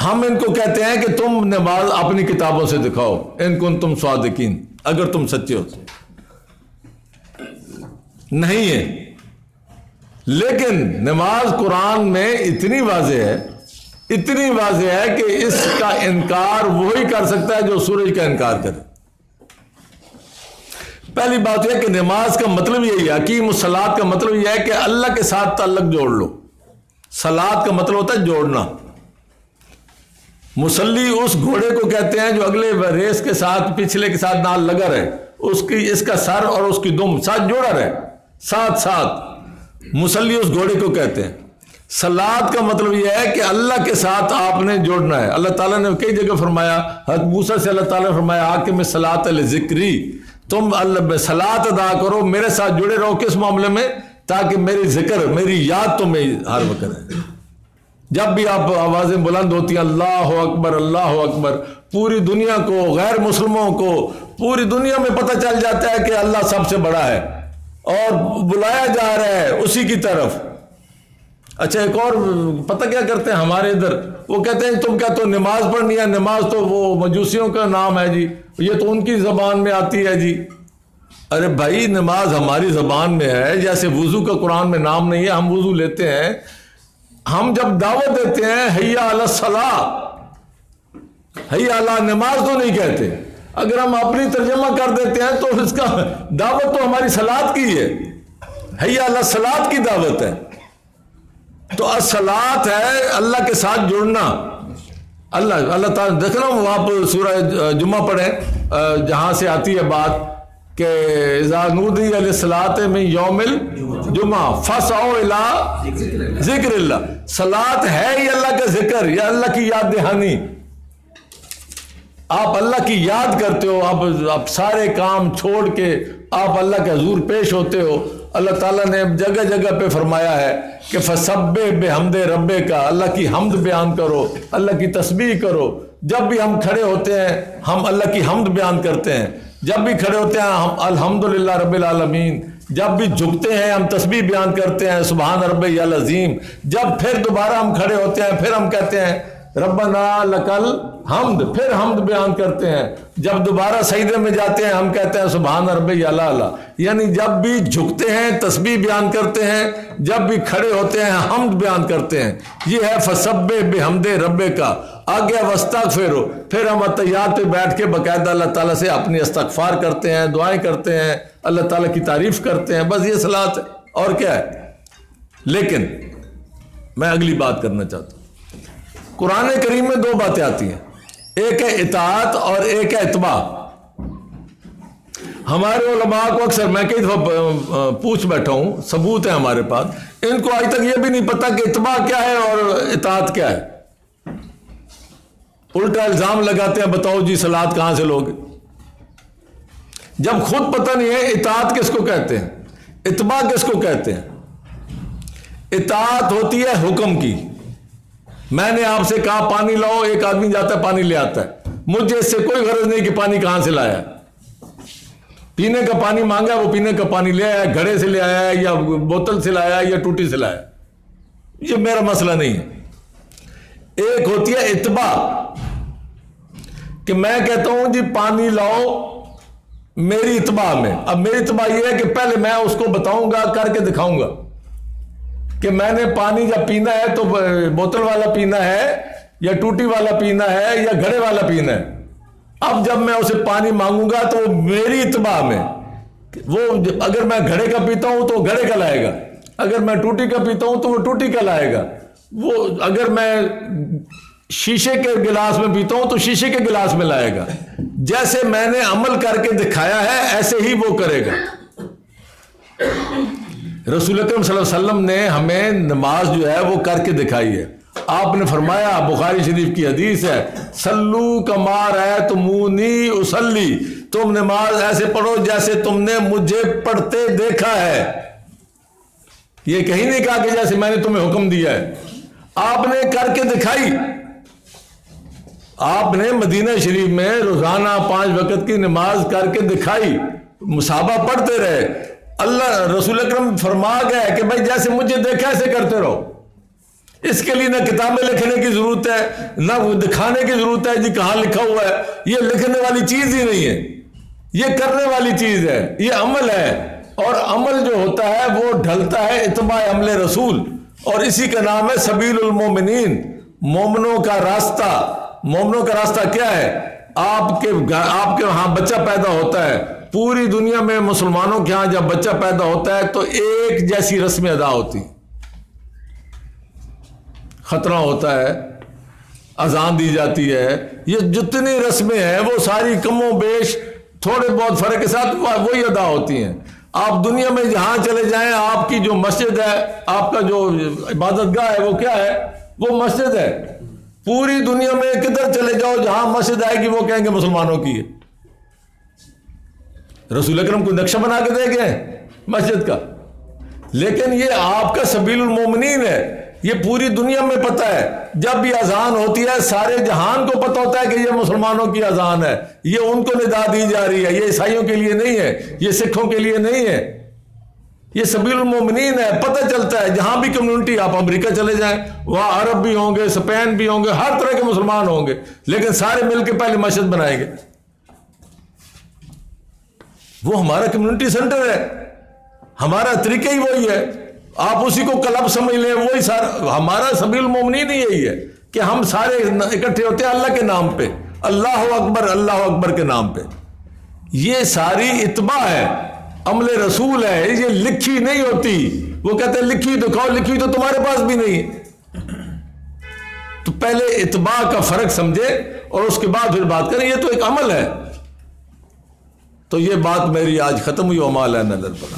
हम इनको कहते हैं कि तुम नमाज अपनी किताबों से दिखाओ, इनकुन तुम स्वादिकीन, अगर तुम सच्चे हो। नहीं है, लेकिन नमाज कुरान में इतनी वाज़ेह है, इतनी वाज़ेह है कि इसका इनकार वही कर सकता है जो सूरज का इनकार करे। पहली बात यह कि नमाज का मतलब यही है, अकीम सलात का मतलब यह है कि अल्लाह के साथ ताल्लुक जोड़ लो। सलात का मतलब होता है जोड़ना। मुसल्ली उस घोड़े को कहते हैं जो अगले रेस के साथ पिछले के साथ नाल लगा रहे, उसकी इसका सर और उसकी दुम साथ जोड़ा रहे, साथ साथ मुसल्ली उस घोड़े को कहते हैं। सलात का मतलब यह है कि अल्लाह के साथ आपने जोड़ना है। अल्लाह ताला ने कई जगह फरमाया, हज़रत मूसा से अल्लाह ताला ने फरमाया आके में सलात ज़िक्री, तुम अल्लाह सलात अदा करो, मेरे साथ जुड़े रहो। किस मामले में? ताकि मेरी जिक्र, मेरी याद तुम्हें हर वक्त है। जब भी आप आवाज़ें बुलंद होती हैं अल्लाह अकबर अल्लाह अकबर, पूरी दुनिया को, गैर मुसलमानों को, पूरी दुनिया में पता चल जाता है कि अल्लाह सबसे बड़ा है और बुलाया जा रहा है उसी की तरफ। अच्छा, एक और पता क्या करते हैं हमारे इधर, वो कहते हैं तुम क्या तो नमाज पढ़नी है, नमाज तो वो मजूसियों का नाम है जी, ये तो उनकी जबान में आती है जी। अरे भाई, नमाज हमारी जबान में है, जैसे वुजू का कुरान में नाम नहीं है, हम वुजू लेते हैं। हम जब दावत देते हैं हैया अला सलाह, हैया अला नमाज तो नहीं कहते। अगर हम अपनी तर्जमा कर देते हैं तो इसका दावत तो हमारी सलात की है, हैया अला सलात की दावत है। तो असलात है अल्लाह के साथ जुड़ना। अल्लाह ताला देखना, आप सूरह जुम्मा पढ़ें, जहां से आती है बात कि ज़ानूदी अलैहिस्सलात में यौमिल जुमा फसओ इला ज़िक्रिल्लाह। सलात है ये अल्लाह का जिक्र, या अल्लाह की याद दहानी। आप अल्लाह की याद करते हो, आप सारे काम छोड़ के आप अल्लाह के हुजूर पेश होते हो। अल्लाह ताला ने जगह जगह पे फरमाया है कि फसब्बे बेहम्दे रब्बे का, अल्लाह की हम्द बयान करो, अल्लाह की तस्बीह करो। जब भी हम खड़े होते हैं हम अल्लाह की हम्द बयान करते हैं, जब भी खड़े होते हैं हम अल्हम्दुलिल्लाह रब्बिल आलमीन, जब भी झुकते हैं हम तस्बीह बयान करते हैं सुभान रब्बियल अज़ीम। जब फिर दोबारा हम खड़े होते हैं फिर हम कहते हैं रब्बना लकल हम्द, फिर हम्द बयान करते हैं। जब दोबारा सजदे में जाते हैं हम कहते हैं सुभान रब्बियल आला। यानी जब भी झुकते हैं तस्बीह बयान करते हैं, जब भी खड़े होते हैं हम्द बयान करते हैं। ये है फसब्बे बेहम्दे रब्बे का। आगे वस्तगफिर, फिर हम अत्तहियात पे बैठ के बाकायदा अल्लाह ताला से अपनी इस्तगफार करते हैं, दुआएं करते हैं, अल्लाह ताला की तारीफ करते हैं। बस ये सलात है, और क्या है। लेकिन मैं अगली बात करना चाहता हूं। कुरान करीम में दो बातें आती हैं, एक है इताअत और एक है इत्बा। हमारे उलमा को अक्सर, मैं कई दफा पूछ बैठा हूं, सबूत है हमारे पास, इनको आज तक ये भी नहीं पता कि इत्बा क्या है और इताअत क्या है। उल्टा इल्जाम लगाते हैं बताओ जी सलात कहां से लोगे, जब खुद पता नहीं है इताअत किसको कहते हैं, इत्बा किसको कहते हैं। इताअत होती है हुक्म की। मैंने आपसे कहा पानी लाओ, एक आदमी जाता है पानी ले आता है, मुझे इससे कोई गरज नहीं कि पानी कहां से लाया। पीने का पानी मांगा, वो पीने का पानी ले आया, घड़े से ले आया या बोतल से लाया या टूटी से लाया, ये मेरा मसला नहीं है। एक होती है इत्बा कि मैं कहता हूं जी पानी लाओ मेरी इत्बा में। अब मेरी इत्बा यह है कि पहले मैं उसको बताऊंगा, करके दिखाऊंगा कि मैंने पानी जब पीना है तो बोतल वाला पीना है या टूटी वाला पीना है या घड़े वाला पीना है। अब जब मैं उसे पानी मांगूंगा तो मेरी इत्बा में वो, अगर मैं घड़े का पीता हूं तो घड़े का लाएगा, अगर मैं टूटी का पीता हूं तो वो टूटी का लाएगा, वो अगर मैं शीशे के गिलास में पीता हूं तो शीशे के गिलास में लाएगा। जैसे मैंने अमल करके दिखाया है ऐसे ही वो करेगा। रसूल अकरम सल्लल्लाहु अलैहि वसल्लम ने हमें नमाज जो है वो करके दिखाई है। आपने फरमाया, बुखारी शरीफ की हदीस है, सल्लू कमा रअयतमूनी उसल्ली, तुम नमाज ऐसे पढ़ो जैसे तुमने मुझे पढ़ते देखा है। ये कहीं नहीं कहा कि जैसे मैंने तुम्हें हुक्म दिया है, आपने करके दिखाई। आपने मदीना शरीफ में रोजाना 5 वक्त की नमाज करके दिखाई, मुसाबा पढ़ते रहे। अल्लाह रसूल अकरम फरमा गए कि भाई जैसे मुझे देखा ऐसे करते रहो। इसके लिए ना किताबें लिखने की जरूरत है, ना दिखाने की जरूरत है जी कहां लिखा हुआ है। ये लिखने वाली चीज ही नहीं है, ये करने वाली चीज है, ये अमल है। और अमल जो होता है वो ढलता है इत्बा अमल रसूल, और इसी का नाम है सबीलुल मोमिनीन, मोमनों का रास्ता। मोमनों का रास्ता क्या है? आपके वहां बच्चा पैदा होता है, पूरी दुनिया में मुसलमानों के यहां जब बच्चा पैदा होता है तो एक जैसी रस्में अदा होती, खतरा होता है, अजान दी जाती है, ये जितनी रस्में हैं वो सारी कमो बेश थोड़े बहुत फर्क के साथ वही अदा होती हैं। आप दुनिया में जहां चले जाएं, आपकी जो मस्जिद है, आपका जो इबादतगाह है, वो क्या है? वो मस्जिद है। पूरी दुनिया में किधर चले जाओ, जहां मस्जिद आएगी वो कहेंगे मुसलमानों की है। रसूल अकरम को नक्शा बना के दे गए मस्जिद का, लेकिन ये आपका सबीलुल मोमिनीन है। ये पूरी दुनिया में पता है, जब भी अजान होती है सारे जहान को पता होता है कि ये मुसलमानों की अजान है, ये उनको निदा दी जा रही है, ये ईसाइयों के लिए नहीं है, ये सिखों के लिए नहीं है, ये सबीलुल मोमिनीन है। पता चलता है जहां भी कम्युनिटी, आप अमेरिका चले जाएं, वहां अरब भी होंगे, स्पेन भी होंगे, हर तरह के मुसलमान होंगे, लेकिन सारे मिलकर पहले मस्जिद बनाएंगे। वो हमारा कम्युनिटी सेंटर है, हमारा तरीका ही वही है। आप उसी को क्लब समझ लें, वही सारा हमारा सबील मोमिनीन ही यही है कि हम सारे इकट्ठे होते हैं अल्लाह के नाम पे, अल्लाह अकबर के नाम पे। ये सारी इत्बा है, अमले रसूल है, ये लिखी नहीं होती। वो कहते हैं लिखी दिखाओ, लिखी तो तुम्हारे पास भी नहीं। तो पहले इत्बा का फर्क समझे और उसके बाद फिर बात करें। ये तो एक अमल है। तो ये बात मेरी आज खत्म हुई। अमाल है नजर पड़ा।